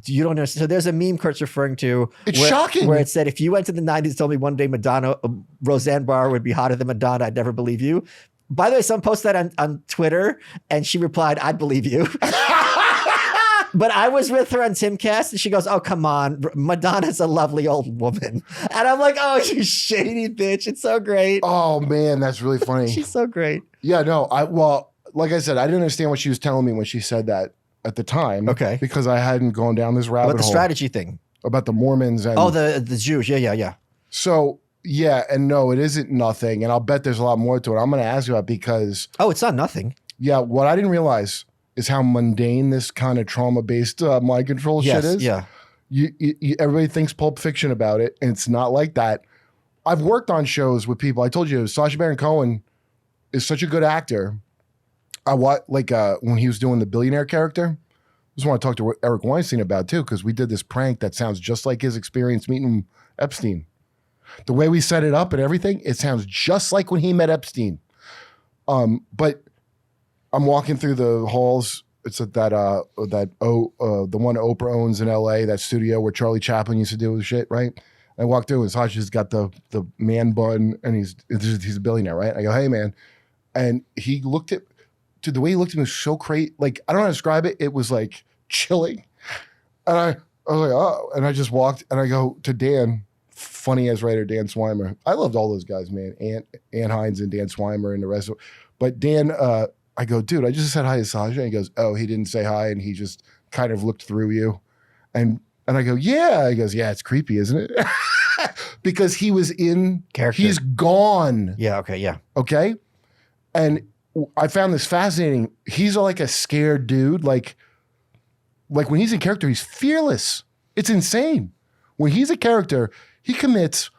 You don't know. So there's a meme Kurt's referring to. It's shocking. Where it said, if you went to the 90s and told me one day Roseanne Barr would be hotter than Madonna, I'd never believe you. By the way, someone posted that on Twitter, and she replied, I'd believe you. But I was with her on Timcast, and she goes, oh, come on. Madonna's a lovely old woman. And I'm like, oh, you shady bitch. It's so great. Oh, man, that's really funny. She's so great. Yeah, no. Like I said, I didn't understand what she was telling me when she said that at the time. Okay. Because I hadn't gone down this rabbit hole. About the strategy thing. About the Mormons. And the Jews. Yeah. So, yeah, and no, it isn't nothing. And I'll bet there's a lot more to it. I'm going to ask you about because... Oh, it's not nothing. Yeah, what I didn't realize is how mundane this kind of trauma-based mind control shit is. Yeah. You, everybody thinks Pulp Fiction about it, and it's not like that. I've worked on shows with people. I told you, Sacha Baron Cohen is such a good actor. I when he was doing the billionaire character, I just want to talk to Eric Weinstein about too, because we did this prank that sounds just like his experience meeting Epstein. The way we set it up and everything, it sounds just like when he met Epstein. But I'm walking through the halls. It's at the one Oprah owns in LA, that studio where Charlie Chaplin used to do his shit, right? I walk through and Sacha's got the man bun, and he's a billionaire, right? I go, hey man. And he looked at, dude, the way he looked at me was so crazy. Like, I don't know how to describe it. It was like chilling. And I was like, oh, and I just walked and I go to Dan, funny as writer, Dan Swimer. I loved all those guys, man. Ann Hines and Dan Swimer and the rest of it. But Dan, I go, dude, I just said hi to Sacha. And he goes, oh, he didn't say hi. And he just kind of looked through you. And I go, yeah. He goes, yeah, it's creepy, isn't it? Because he was in character. He's gone. Yeah. Okay. Yeah. Okay. And I found this fascinating. He's like a scared dude. Like when he's in character, he's fearless. It's insane. When he's a character, he commits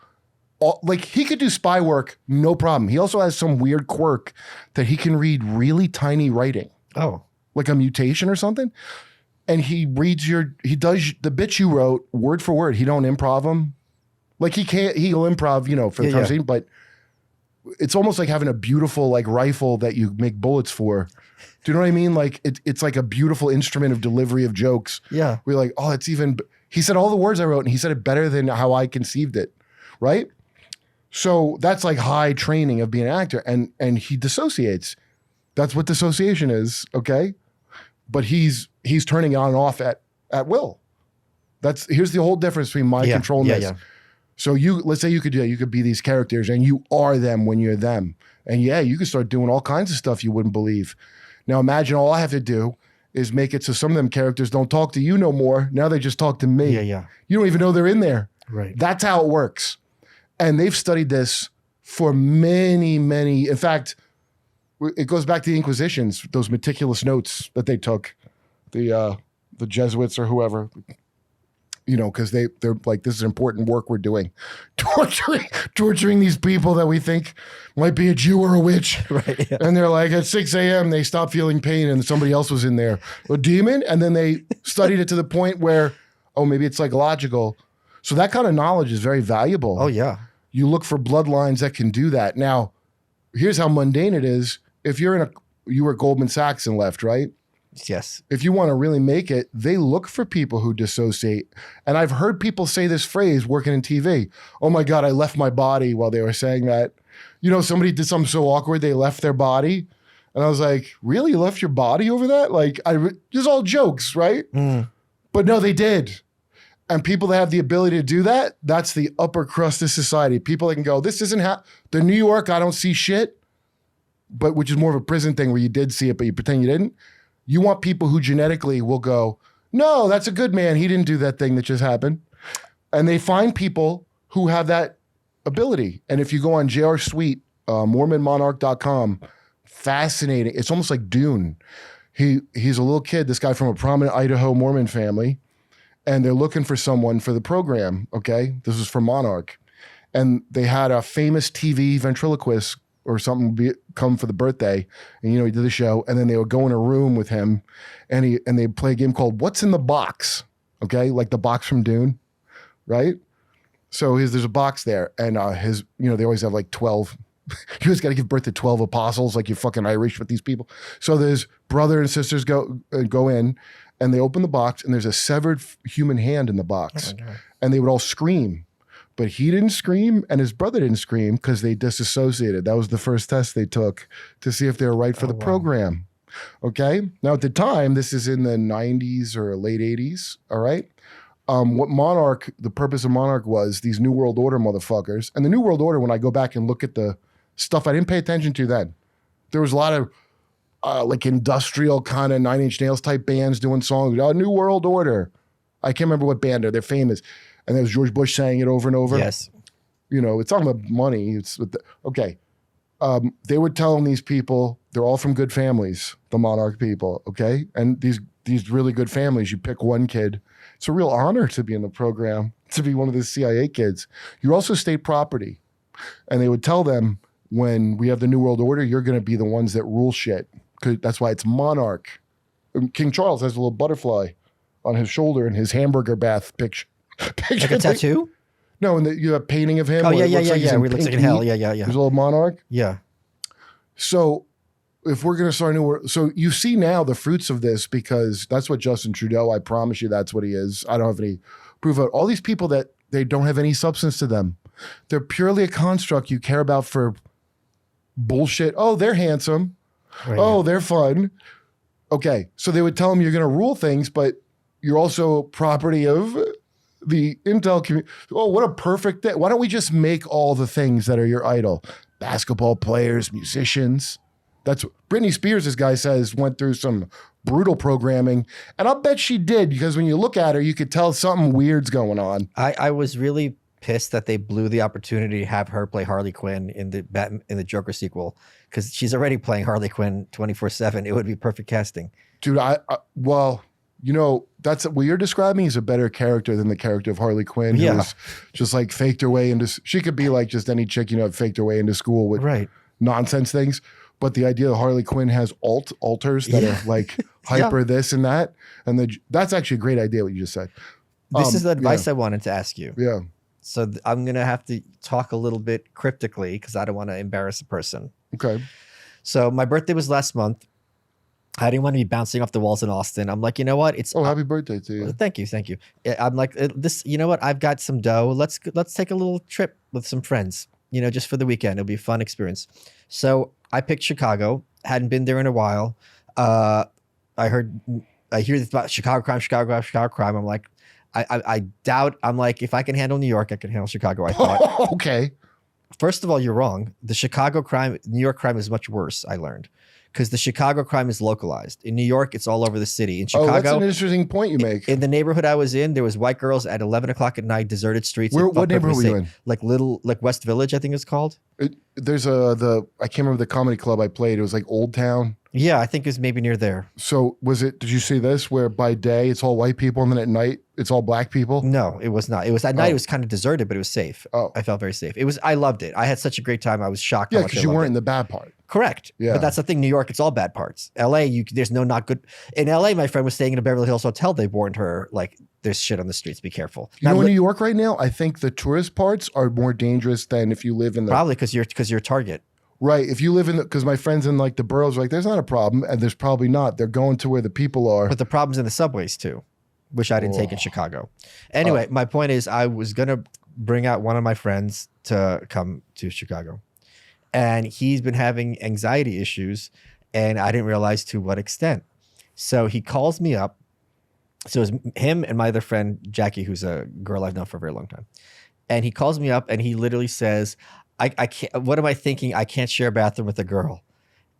he could do spy work, no problem. He also has some weird quirk that he can read really tiny writing. Oh. Like a mutation or something. and he does the bits you wrote word for word. He don't improv them. Like he'll improv, for the conversation, but it's almost like having a beautiful like rifle that you make bullets for. Do you know what I mean? Like it's like a beautiful instrument of delivery of jokes. Yeah. We're like, oh, he said all the words I wrote and he said it better than how I conceived it. Right. So that's like high training of being an actor, and he dissociates. That's what dissociation is. Okay. But he's turning on and off at will. Here's the whole difference between mind control and this. Yeah. So let's say you could be these characters and you are them when you're them. And you can start doing all kinds of stuff you wouldn't believe. Now imagine all I have to do is make it so some of them characters don't talk to you no more. Now they just talk to me. Yeah. You don't even know they're in there. Right. That's how it works. And they've studied this for many, many. In fact, it goes back to the Inquisitions, those meticulous notes that they took, the Jesuits or whoever. Because they're like, this is important work we're doing. Torturing these people that we think might be a Jew or a witch. Right, yeah. And they're like, at 6 a.m., they stopped feeling pain and somebody else was in there. A demon? And then they studied it to the point where, maybe it's psychological. So that kind of knowledge is very valuable. Oh, yeah. You look for bloodlines that can do that. Now, here's how mundane it is. If you were Goldman Sachs and left, right? Yes. If you want to really make it, they look for people who dissociate. And I've heard people say this phrase working in TV. Oh my God, I left my body while they were saying that. Somebody did something so awkward, they left their body. And I was like, really? You left your body over that? Like, just all jokes, right? Mm. But no, they did. And people that have the ability to do that, that's the upper crust of society. People that can go, this isn't the New York, I don't see shit. But which is more of a prison thing where you did see it, but you pretend you didn't. You want people who genetically will go, no, that's a good man. He didn't do that thing that just happened. And they find people who have that ability. And if you go on J.R. Sweet, MormonMonarch.com, fascinating. It's almost like Dune. He's a little kid, this guy from a prominent Idaho Mormon family, and they're looking for someone for the program, okay? This is for Monarch. And they had a famous TV ventriloquist or something come for the birthday, and he did the show, and then they would go in a room with him, and they'd play a game called What's in the Box, okay, like the box from Dune, right? So there's a box there, and they always have like 12. You always got to give birth to 12 apostles, like you're fucking Irish with these people. So there's brother and sisters go in, and they open the box, and there's a severed human hand in the box, and they would all scream. But he didn't scream and his brother didn't scream because they disassociated. That was the first test they took to see if they were right for the program. Okay. Now at the time, this is in the 90s or late 80s. All right. The purpose of Monarch was these New World Order motherfuckers. And the New World Order, when I go back and look at the stuff I didn't pay attention to then, there was a lot of like industrial kind of Nine Inch Nails type bands doing songs. New World Order. I can't remember what band they're famous. And there was George Bush saying it over and over. Yes. It's talking about money. Okay. They were telling these people, they're all from good families, the Monarch people, okay? And these really good families, you pick one kid. It's a real honor to be in the program, to be one of the CIA kids. You're also state property. And they would tell them, when we have the New World Order, you're going to be the ones that rule shit. 'Cause that's why it's Monarch. And King Charles has a little butterfly on his shoulder in his hamburger bath picture. Like a tattoo? No, and you have a painting of him. Oh, yeah. Where He looks like in hell. Yeah. There's a little monarch. Yeah. So if we're going to start a new world, so you see now the fruits of this, because that's what Justin Trudeau, I promise you that's what he is. I don't have any proof of it. All these people that they don't have any substance to them. They're purely a construct you care about for bullshit. Oh, they're handsome. Right, oh, they're fun. Okay. So they would tell them you're going to rule things, but you're also property of the intel community. Oh, what a perfect day. Why don't we just make all the things that are your idol? Basketball players, musicians. That's Britney Spears, this guy says, went through some brutal programming. And I'll bet she did, because when you look at her, you could tell something weird's going on. I was really pissed that they blew the opportunity to have her play Harley Quinn in the Joker sequel, because she's already playing Harley Quinn 24/7. It would be perfect casting. Dude, well, that's what you're describing is a better character than the character of Harley Quinn. Who was just like faked her way into, she could be like just any chick, faked her way into school with nonsense things. but the idea that Harley Quinn has alters that are like hyper this and that, and that's actually a great idea what you just said. This is the advice I wanted to ask you. Yeah. So I'm going to have to talk a little bit cryptically because I don't want to embarrass a person. Okay. So my birthday was last month. I didn't want to be bouncing off the walls in Austin. I'm like, you know what? Happy birthday to you. Thank you. I'm like, this, you know what? I've got some dough. Let's take a little trip with some friends, just for the weekend. It'll be a fun experience. So I picked Chicago. Hadn't been there in a while. I hear this about Chicago crime. I'm like, I doubt. I'm like, if I can handle New York, I can handle Chicago. I thought. Okay. First of all, you're wrong. The New York crime is much worse. I learned. Because the Chicago crime is localized. In New York, it's all over the city. In Chicago, that's an interesting point you make. In the neighborhood I was in, there was white girls at 11 o'clock at night, deserted streets. What neighborhood were you in? Like West Village, I think it's called. There's I can't remember the comedy club I played. It was like Old Town. Yeah, I think it was maybe near there. So did you see this where by day it's all white people and then at night it's all black people? No, it was not. It was at night. It was kind of deserted, but it was safe. Oh, I felt very safe. I loved it. I had such a great time. I was shocked. Yeah, because you weren't in the bad part. Correct. Yeah. But that's the thing. New York, it's all bad parts. LA, there's no not good. In LA, my friend was staying in a Beverly Hills hotel. They warned her, like, there's shit on the streets. Be careful. In New York right now, I think the tourist parts are more dangerous than if you live in the. Probably because you're a target. Right. If you live because my friends in like the boroughs are like, there's not a problem. And there's probably not. They're going to where the people are. But the problem's in the subways too, which I didn't take in Chicago. Anyway, my point is I was going to bring out one of my friends to come to Chicago. And he's been having anxiety issues, and I didn't realize to what extent. So he calls me up. So it was him and my other friend, Jackie, who's a girl I've known for a very long time. And he calls me up and he literally says, I can't, what am I thinking? I can't share a bathroom with a girl.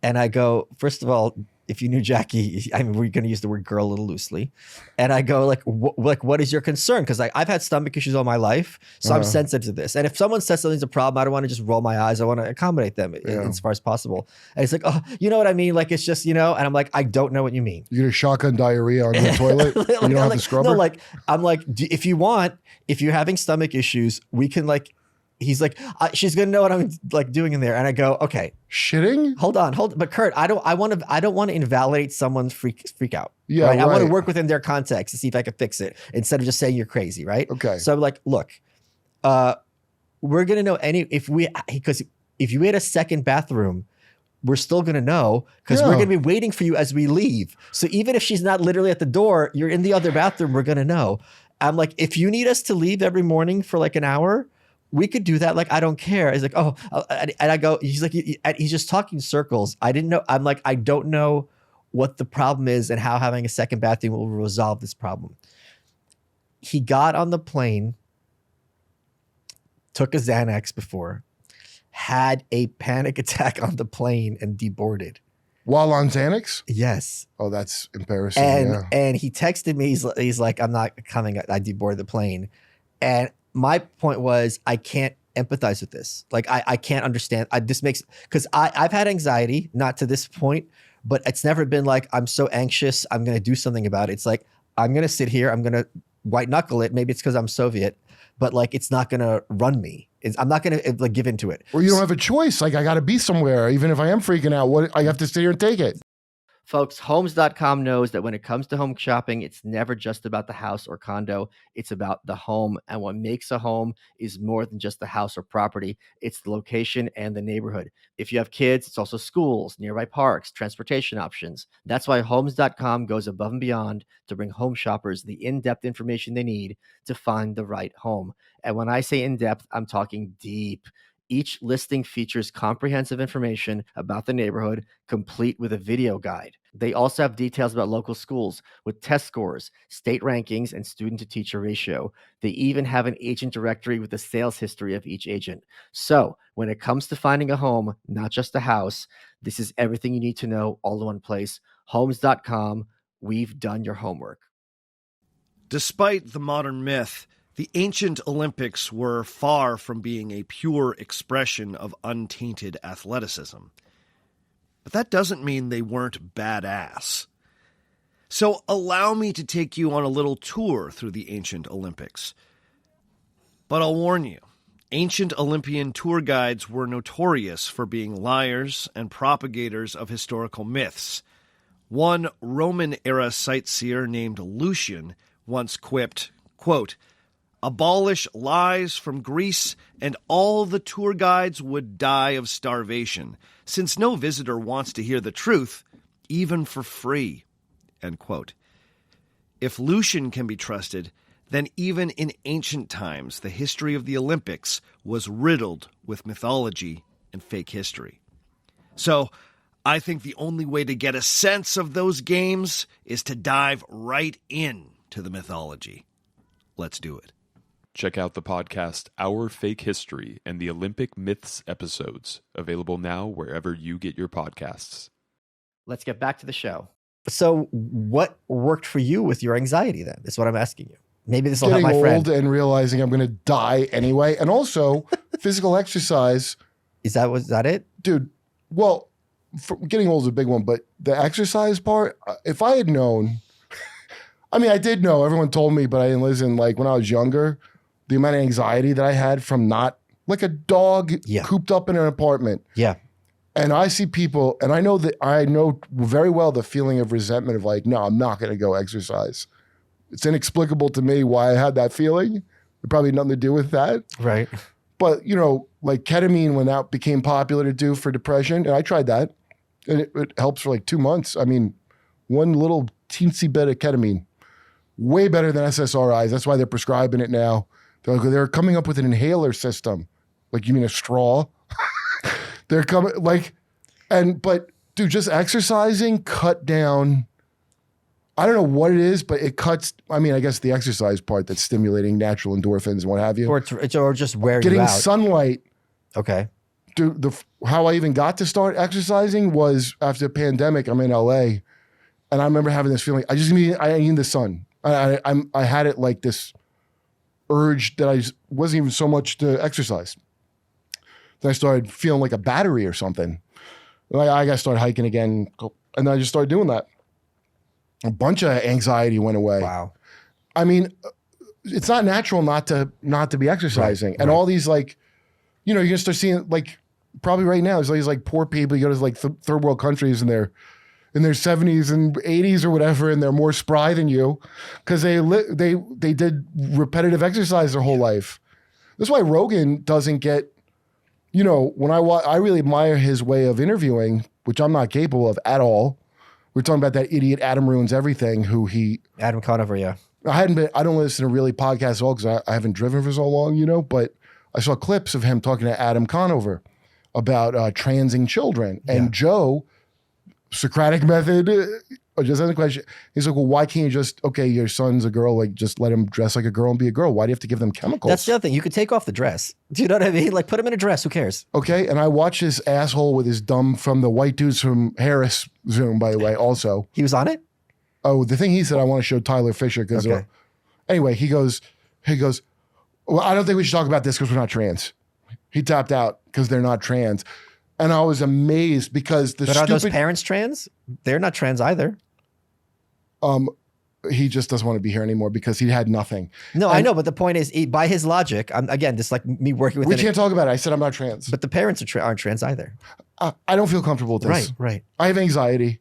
And I go, first of all, if you knew Jackie, I mean, we're going to use the word girl a little loosely. And I go like, what is your concern? Because I've had stomach issues all my life, so I'm sensitive to this. And if someone says something's a problem, I don't want to just roll my eyes. I want to accommodate them as far as possible. And it's like, oh, you know what I mean? Like, it's just, and I'm like, I don't know what you mean. You get a shotgun diarrhea on the toilet? You don't have the scrubber? No, I'm like, if you're having stomach issues, we can he's like, she's gonna know what I'm like doing in there, and I go, okay, shitting. Hold on, but Kurt, I don't want to invalidate someone's freak out. Yeah, right? I want to work within their context to see if I can fix it instead of just saying you're crazy, right? Okay. So I'm like, look, we're gonna know because if you had a second bathroom, we're still gonna know because we're gonna be waiting for you as we leave. So even if she's not literally at the door, you're in the other bathroom. We're gonna know. I'm like, if you need us to leave every morning for like an hour, we could do that. Like, I don't care. He's like, oh, and I go, he's like, he's just talking circles. I didn't know. I'm like, I don't know what the problem is and how having a second bathroom will resolve this problem. He got on the plane, took a Xanax before, had a panic attack on the plane and deboarded. While on Xanax? Yes. Oh, that's embarrassing. And he texted me. He's like, I'm not coming. I deboarded the plane. And my point was, I can't empathize with this. Like, I can't understand. Because I've had anxiety, not to this point, but it's never been like, I'm so anxious, I'm going to do something about it. It's like, I'm going to sit here, I'm going to white knuckle it. Maybe it's because I'm Soviet, but like, it's not going to run me. I'm not going to give into it. Or you don't have a choice. Like, I got to be somewhere. Even if I am freaking out, I have to sit here and take it. Folks, Homes.com knows that when it comes to home shopping, it's never just about the house or condo. It's about the home. And what makes a home is more than just the house or property. It's the location and the neighborhood. If you have kids, it's also schools, nearby parks, transportation options. That's why Homes.com goes above and beyond to bring home shoppers the in-depth information they need to find the right home. And when I say in-depth, I'm talking deep. Each listing features comprehensive information about the neighborhood, complete with a video guide. They also have details about local schools with test scores, state rankings, and student-to-teacher ratio. They even have an agent directory with the sales history of each agent. So when it comes to finding a home, not just a house, this is everything you need to know all in one place. Homes.com, we've done your homework. Despite the modern myth, the ancient Olympics were far from being a pure expression of untainted athleticism. But that doesn't mean they weren't badass. So allow me to take you on a little tour through the ancient Olympics. But I'll warn you, Ancient Olympian tour guides were notorious for being liars and propagators of historical myths. One Roman-era sightseer named Lucian once quipped, quote, "Abolish lies from Greece, and all the tour guides would die of starvation, since no visitor wants to hear the truth, even for free." End quote. If Lucian can be trusted, then even in ancient times, the history of the Olympics was riddled with mythology and fake history. So, I think the only way to get a sense of those games is to dive right in to the mythology. Let's do it. Check out the podcast Our Fake History and the Olympic Myths episodes, available now wherever you get your podcasts. Let's get back to the show. So what worked for you with your anxiety then? That's what I'm asking you. Maybe this will help Getting my old friend. and realizing I'm going to die anyway. And also physical exercise. Was that it? Dude, well, getting old is a big one, but the exercise part, if I had known, I mean, I did know, everyone told me, but I didn't listen. Like when I was younger, the amount of anxiety that I had from not like a dog cooped up in an apartment. Yeah. And I see people, and I know very well the feeling of resentment of like, no, I'm not going to go exercise. It's inexplicable to me why I had that feeling. It probably had nothing to do with that. Right. But, you know, like ketamine, when that became popular to do for depression, and I tried that, and it helps for like 2 months. I mean, one little teensy bit of ketamine, way better than SSRIs. That's why they're prescribing it now. They're coming up with an inhaler system. Like, you mean a straw? They're coming but dude, just exercising cut down. I don't know what it is, but it cuts. I mean, I guess the exercise part that's stimulating natural endorphins and what have you. Or just wear Getting you out. sunlight. Okay. Dude, how I even got to start exercising was after the pandemic. I'm in LA, and I remember having this feeling. I need the sun. I had it like this urge that I wasn't even so much to exercise. Then I started feeling like a battery or something. I got to start hiking again, and then I just started doing that. A bunch of anxiety went away. Wow. I mean, it's not natural not to be exercising, and all these like, you know, you're gonna start seeing like probably right now there's all these like poor people. You go to like third world countries and they're in their 70s and 80s or whatever, and they're more spry than you because they did repetitive exercise their whole life. That's why Rogan doesn't get. You know, when I really admire his way of interviewing, which I'm not capable of at all. We're talking about that idiot Adam Ruins Everything, Adam Conover, yeah. I don't listen to really podcasts at all because I haven't driven for so long, you know, but I saw clips of him talking to Adam Conover about transing children. And Joe, Socratic method, just asking a question. He's like, well, why can't you just, okay, your son's a girl, like just let him dress like a girl and be a girl. Why do you have to give them chemicals? That's the other thing. You could take off the dress. Do you know what I mean? Like put him in a dress. Who cares? Okay. And I watched this asshole with his dumb from the white dudes from Harris Zoom, by the way, also. He was on it? Oh, the thing he said, I want to show Tyler Fisher because anyway, he goes, well, I don't think we should talk about this because we're not trans. He tapped out because they're not trans. And I was amazed because But are those parents trans? They're not trans either. He just doesn't want to be here anymore because he had nothing. No, I know, but the point is, by his logic, again, just like me working with we can't talk about it. I said I'm not trans. But the parents aren't trans either. I don't feel comfortable with this. Right. I have anxiety.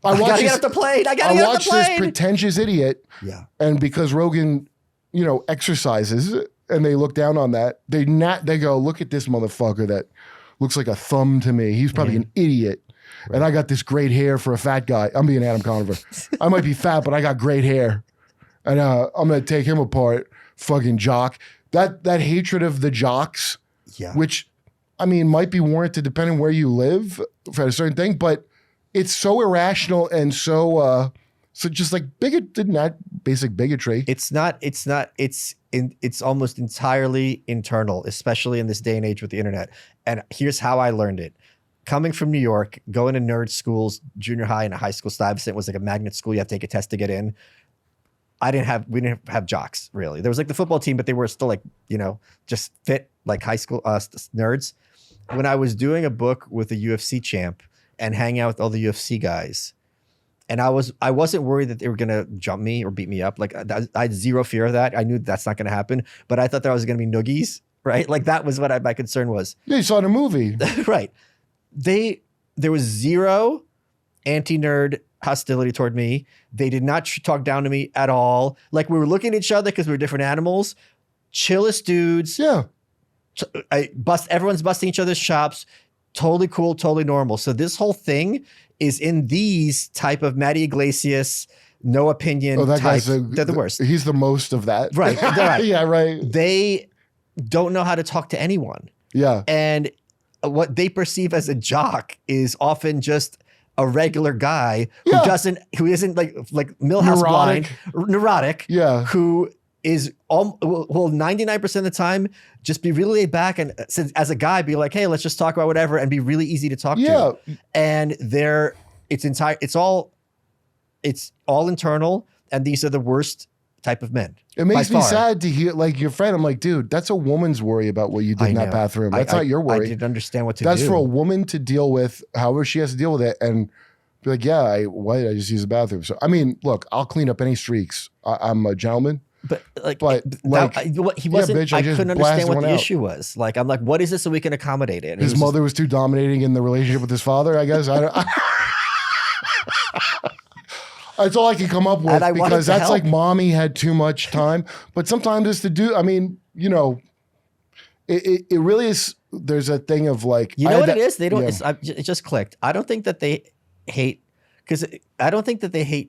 I gotta get off the plane. I watch this pretentious idiot. Yeah. And because Rogan, you know, exercises and they look down on that, they go, look at this motherfucker that looks like a thumb to me. He's probably an idiot. Right. And I got this great hair for a fat guy. I'm being Adam Conover. I might be fat, but I got great hair. And I'm going to take him apart. Fucking jock. That hatred of the jocks, which, I mean, might be warranted depending where you live for a certain thing, but it's so irrational and so just like basic bigotry. It's almost entirely internal, especially in this day and age with the internet. And here's how I learned it. Coming from New York, going to nerd schools, junior high and high school, Stuyvesant was like a magnet school. You have to take a test to get in. We didn't have jocks really. There was like the football team, but they were still like, you know, just fit like high school nerds. When I was doing a book with a UFC champ and hanging out with all the UFC guys, and I wasn't worried that they were gonna jump me or beat me up. Like I had zero fear of that. I knew that's not gonna happen, but I thought there was gonna be noogies, right? Like that was what my concern was. Yeah, you saw it in a movie. Right. There was zero anti-nerd hostility toward me. They did not talk down to me at all. Like we were looking at each other because we were different animals. Chillest dudes. Yeah. Everyone's busting each other's chops. Totally cool, totally normal. So this whole thing is in these type of Matty Iglesias, no opinion type. They're the worst. He's the most of that. Right. Right. Yeah, right. They don't know how to talk to anyone. Yeah. And what they perceive as a jock is often just a regular guy who isn't like Milhouse blind, neurotic. Yeah. Who is will 99% of the time just be really laid back and as a guy be like, hey, let's just talk about whatever and be really easy to talk to. And it's all internal, and these are the worst type of men. It makes me sad to hear like your friend. I'm like, dude, that's a woman's worry about what you did in that bathroom. That's not your worry. I didn't understand what to do. That's for a woman to deal with, however she has to deal with it, and be like, yeah, I just use the bathroom. So I mean, look, I'll clean up any streaks. I'm a gentleman. But he wasn't. Bitch, I couldn't understand what the issue was. Like, I'm like, what is it so we can accommodate it? And his mother was too dominating in the relationship with his father, I guess. That's all I can come up with because that's like mommy had too much time. But sometimes it's to do. I mean, you know, it really is. There's a thing of like, you know what it is. They don't. It just clicked. I don't think that they hate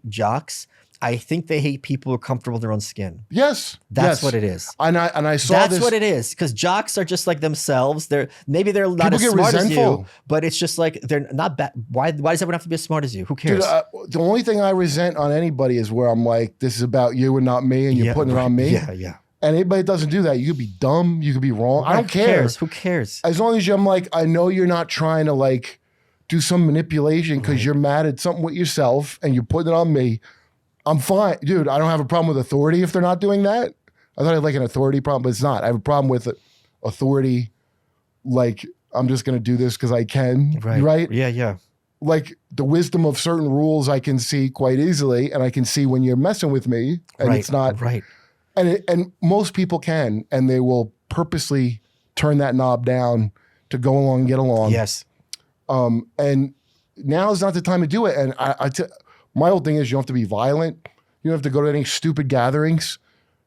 jocks. I think they hate people who are comfortable in their own skin. Yes. That's what it is. And I saw that's what it is. Because jocks are just like themselves. Maybe they're not as smart as you, but it's just like they're not bad. Why does everyone have to be as smart as you? Who cares? Dude, the only thing I resent on anybody is where I'm like, this is about you and not me, and you're putting it on me. Yeah, yeah. And anybody that doesn't do that, you could be dumb, you could be wrong. I don't care. Who cares? As long as I'm like, I know you're not trying to like do some manipulation because you're mad at something with yourself and you're putting it on me. I'm fine. Dude, I don't have a problem with authority if they're not doing that. I thought I had like an authority problem, but it's not. I have a problem with authority. Like, I'm just going to do this because I can. Right? Yeah, yeah. Like the wisdom of certain rules I can see quite easily, and I can see when you're messing with me and it's not. Right. And most people can, and they will purposely turn that knob down to go along and get along. Yes. And now is not the time to do it. And my whole thing is you don't have to be violent. You don't have to go to any stupid gatherings.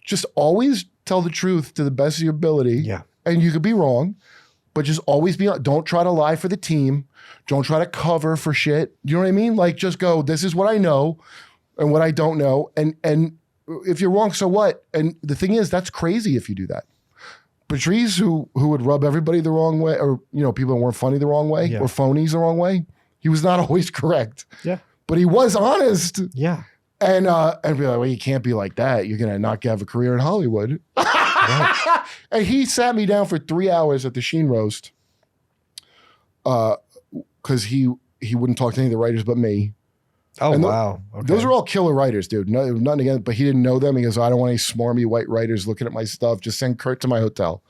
Just always tell the truth to the best of your ability. Yeah. And you could be wrong, but just always don't try to lie for the team. Don't try to cover for shit. You know what I mean? Like just go, this is what I know and what I don't know. And if you're wrong, so what? And the thing is, that's crazy if you do that. Patrice, who would rub everybody the wrong way, or people that weren't funny the wrong way, or phonies the wrong way, he was not always correct. Yeah. But he was honest. Yeah. And be like, well, you can't be like that. You're going to not have a career in Hollywood. Right. And he sat me down for 3 hours at the Sheen roast because he wouldn't talk to any of the writers but me. Oh, wow. Okay. Those are all killer writers, dude. Nothing against, but he didn't know them. He goes, I don't want any smarmy white writers looking at my stuff. Just send Kurt to my hotel.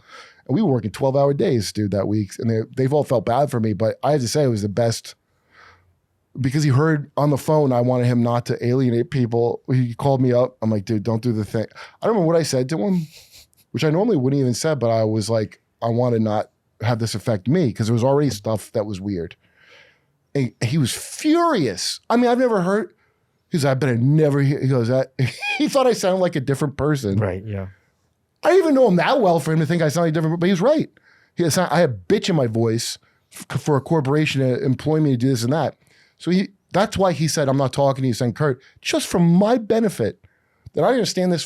And we were working 12-hour days, dude, that week. And they've all felt bad for me. But I had to say it was the best because he heard on the phone I wanted him not to alienate people. He called me up. I'm like, dude, don't do the thing. I don't remember what I said to him, which I normally wouldn't even say, but I was like, I want to not have this affect me because there was already stuff that was weird. And he was furious. I mean, I've never heard. He goes, I bet I never hear. He goes, he thought I sounded like a different person. Right, yeah. I didn't even know him that well for him to think I sounded different, but he was right. I had bitch in my voice for a corporation to employ me to do this and that. So that's why he said, I'm not talking to you, saying, Kurt, just for my benefit, that I understand this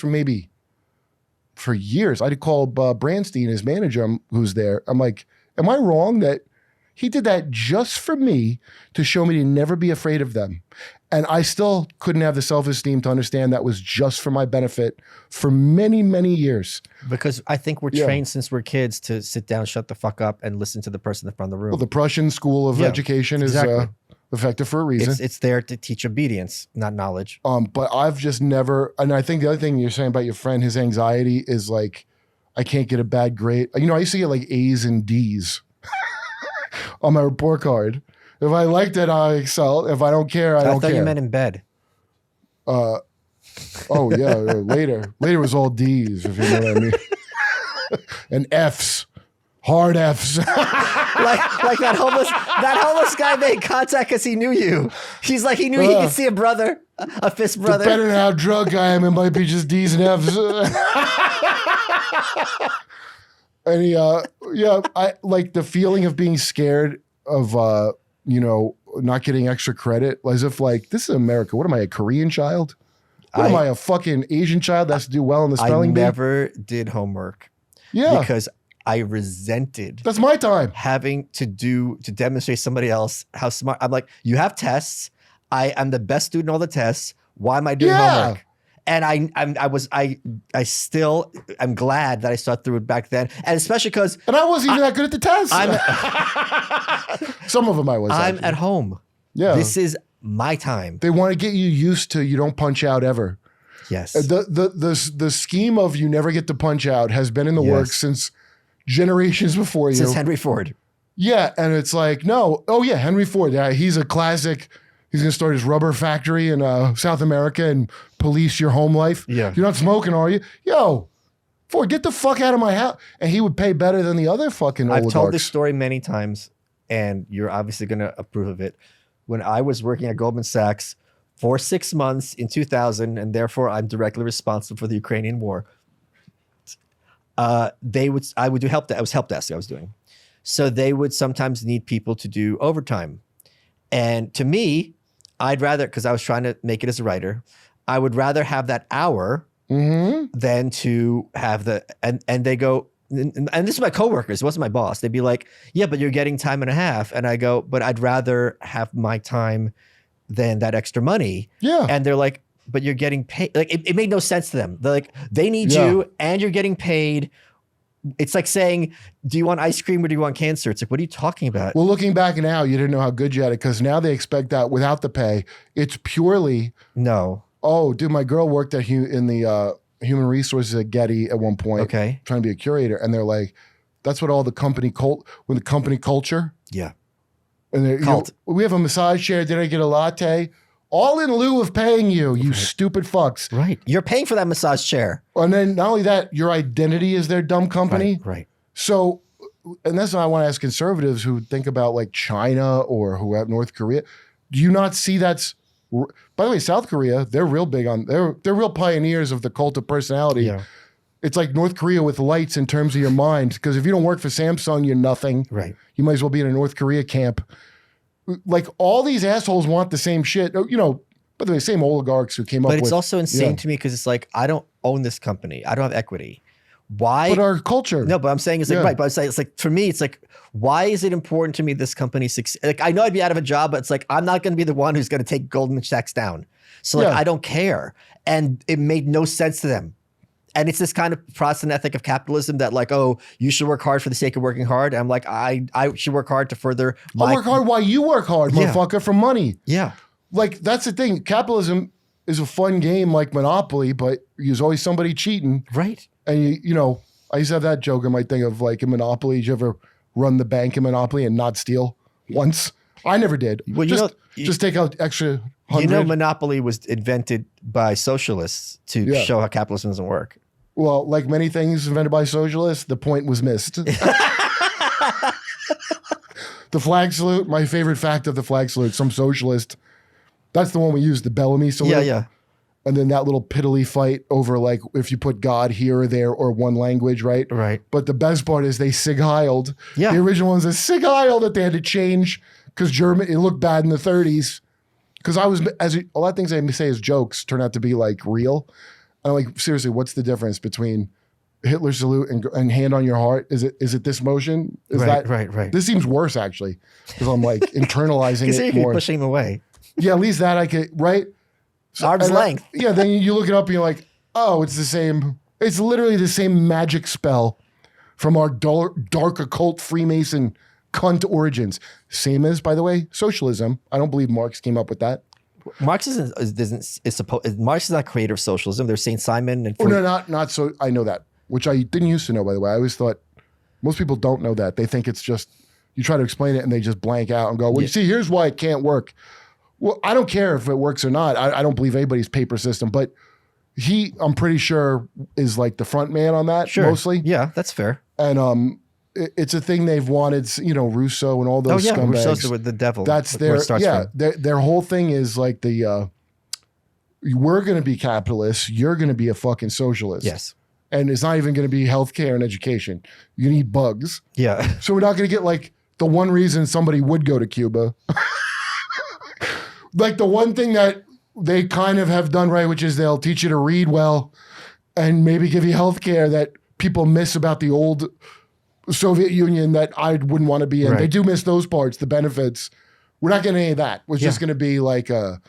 for years. I'd called Branstein, his manager, who's there. I'm like, am I wrong that he did that just for me to show me to never be afraid of them? And I still couldn't have the self-esteem to understand that was just for my benefit for many, many years. Because I think we're trained since we're kids to sit down, shut the fuck up, and listen to the person in the front of the room. Well, the Prussian school of education is effective for a reason. It's there to teach obedience, not knowledge. But I've just never, and I think the other thing you're saying about your friend, his anxiety is like, I can't get a bad grade. I used to get like A's and D's on my report card. If I liked it, I excel. If I don't care, I don't care. I thought you meant in bed. Oh yeah, later. Later was all D's, if you know what I mean. And F's. Hard F's. like that homeless guy made contact because he knew you. He's like, he knew he could see a brother, a fist brother. Depending on how drunk I am, it might be just D's and F's. And I like the feeling of being scared of, not getting extra credit, as if like, this is America. What am I, a Korean child? What am I, a fucking Asian child that has to do well in the spelling bee? I never did homework. Yeah. Because I resented That's my time. having to demonstrate somebody else how smart. I'm like, you have tests. I'm the best student on all the tests. Why am I doing homework? And I'm glad that I started through it back then. And especially because And I wasn't even that good at the tests. Some of them I was. I'm actually. at home. Yeah. This is my time. They want to get you used to you don't punch out ever. Yes. The scheme of you never get to punch out has been in the works since generations before you. Since Henry Ford. Yeah, and it's like, no. Oh, yeah, Henry Ford. Yeah, he's a classic. He's going to start his rubber factory in South America and police your home life. Yeah. You're not smoking, are you? Yo, Ford, get the fuck out of my house. And he would pay better than the other fucking oligarchs. I've told this story many times, and you're obviously going to approve of it. When I was working at Goldman Sachs for 6 months in 2000, and therefore I'm directly responsible for the Ukrainian war, I would do help desk. I was help desk I was doing. So they would sometimes need people to do overtime. And to me, I'd rather, because I was trying to make it as a writer, I would rather have that hour than to have and they go, and this is my coworkers, it wasn't my boss. They'd be like, yeah, but you're getting time and a half. And I go, but I'd rather have my time than that extra money. Yeah. And they're like, but you're getting paid. Like it made no sense to them. They're like, they need you and you're getting paid. It's like saying, do you want ice cream or do you want cancer? It's like, what are you talking about? Well, looking back now, you didn't know how good you had it because now they expect that without the pay. It's purely, no. Oh, dude, my girl worked at in the human resources at Getty at one point. Okay. Trying to be a curator. And they're like, that's what all the company with the company culture. Yeah. And Cult. We have a massage chair. Did I get a latte? All in lieu of paying you, you stupid fucks. Right. You're paying for that massage chair. And then not only that, your identity is their dumb company. Right. So, and that's what I want to ask conservatives who think about like China or who have North Korea. Do you not see that's, by the way, South Korea, they're real big on, they're real pioneers of the cult of personality. Yeah. It's like North Korea with lights in terms of your mind. Because if you don't work for Samsung, you're nothing. Right. You might as well be in a North Korea camp. Like all these assholes want the same shit. You know, by the way, same oligarchs who came up with. But it's also insane to me because it's like, I don't own this company. I don't have equity. Why? But our culture. No, but I'm saying it's like, right. But it's like, for me, it's like, why is it important to me this company succeed? Like, I know I'd be out of a job, but it's like, I'm not going to be the one who's going to take Goldman Sachs down. So like, I don't care. And it made no sense to them. And it's this kind of Protestant ethic of capitalism that like, oh, you should work hard for the sake of working hard. And I'm like, I should work hard to further my... I'll work hard while you work hard, motherfucker, for money. Yeah. Like, that's the thing. Capitalism is a fun game like Monopoly, but there's always somebody cheating. Right. And, you know, I used to have that joke in my thing of like in Monopoly, did you ever run the bank in Monopoly and not steal once? I never did. Well, just take out extra 100. You know, Monopoly was invented by socialists to show how capitalism doesn't work. Well, like many things invented by socialists, the point was missed. The flag salute, my favorite fact of the flag salute, some socialist, that's the one we used, the Bellamy salute. Yeah. And then that little piddly fight over like if you put God here or there or one language, right? Right. But the best part is they sig-heiled. Yeah. The original one's a sig-heil that they had to change because German, it looked bad in the 30s. Because a lot of things I say as jokes turn out to be like real. I'm like, seriously, what's the difference between Hitler salute and hand on your heart? Is it this motion? Right. This seems worse actually because I'm like internalizing it more. Pushing him away. Yeah, at least that I could, right? Arm's length. Then you look it up and you're like, oh, it's the same. It's literally the same magic spell from our dark occult Freemason cunt origins. Same as, by the way, socialism. I don't believe Marx came up with that. Marx Marx is not creator of socialism. There's Saint Simon and. Oh no, not so. I know that, which I didn't used to know. By the way, I always thought most people don't know that. They think it's just you try to explain it and they just blank out and go, well, you see, here's why it can't work. Well, I don't care if it works or not. I don't believe anybody's paper system, but he, I'm pretty sure, is like the front man on that mostly. Yeah, that's fair. And it's a thing they've wanted, Russo and all those scumbags. Russo's the devil. That's their whole thing is like we're going to be capitalists. You're going to be a fucking socialist. Yes. And it's not even going to be healthcare and education. You're going to eat bugs. Yeah. So we're not going to get like the one reason somebody would go to Cuba. Like the one thing that they kind of have done right, which is they'll teach you to read well and maybe give you healthcare that people miss about the old Soviet Union that I wouldn't want to be in. Right. They do miss those parts, the benefits. We're not getting any of that. It's just going to be like a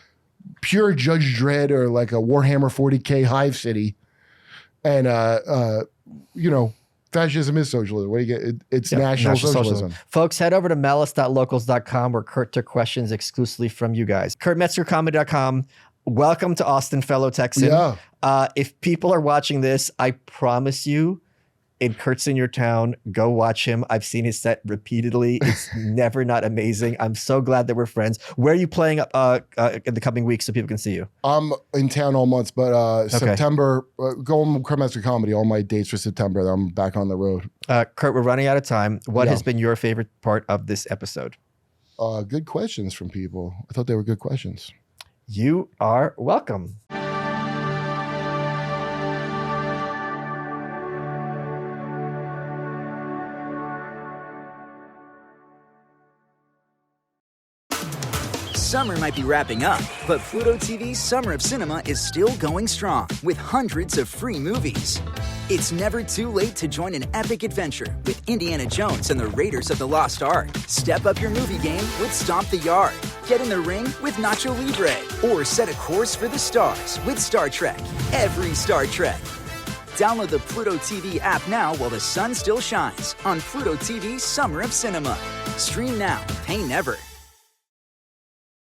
pure Judge Dredd or like a Warhammer 40K Hive City. And, fascism is socialism. What do you get? It's national socialism. Folks, head over to malice.locals.com where Kurt took questions exclusively from you guys. KurtMetzgerComedy.com. Welcome to Austin, fellow Texan. Yeah. If people are watching this, I promise you, and Kurt's in your town, go watch him. I've seen his set repeatedly. It's never not amazing. I'm so glad that we're friends. Where are you playing in the coming weeks so people can see you? I'm in town all month, but September, go on Kurt Metzger Comedy, all my dates for September. I'm back on the road. Kurt, we're running out of time. What has been your favorite part of this episode? Good questions from people. I thought they were good questions. You are welcome. Summer might be wrapping up, but Pluto TV's Summer of Cinema is still going strong with hundreds of free movies. It's never too late to join an epic adventure with Indiana Jones and the Raiders of the Lost Ark. Step up your movie game with Stomp the Yard. Get in the ring with Nacho Libre. Or set a course for the stars with Star Trek. Every Star Trek. Download the Pluto TV app now while the sun still shines on Pluto TV's Summer of Cinema. Stream now, pay never.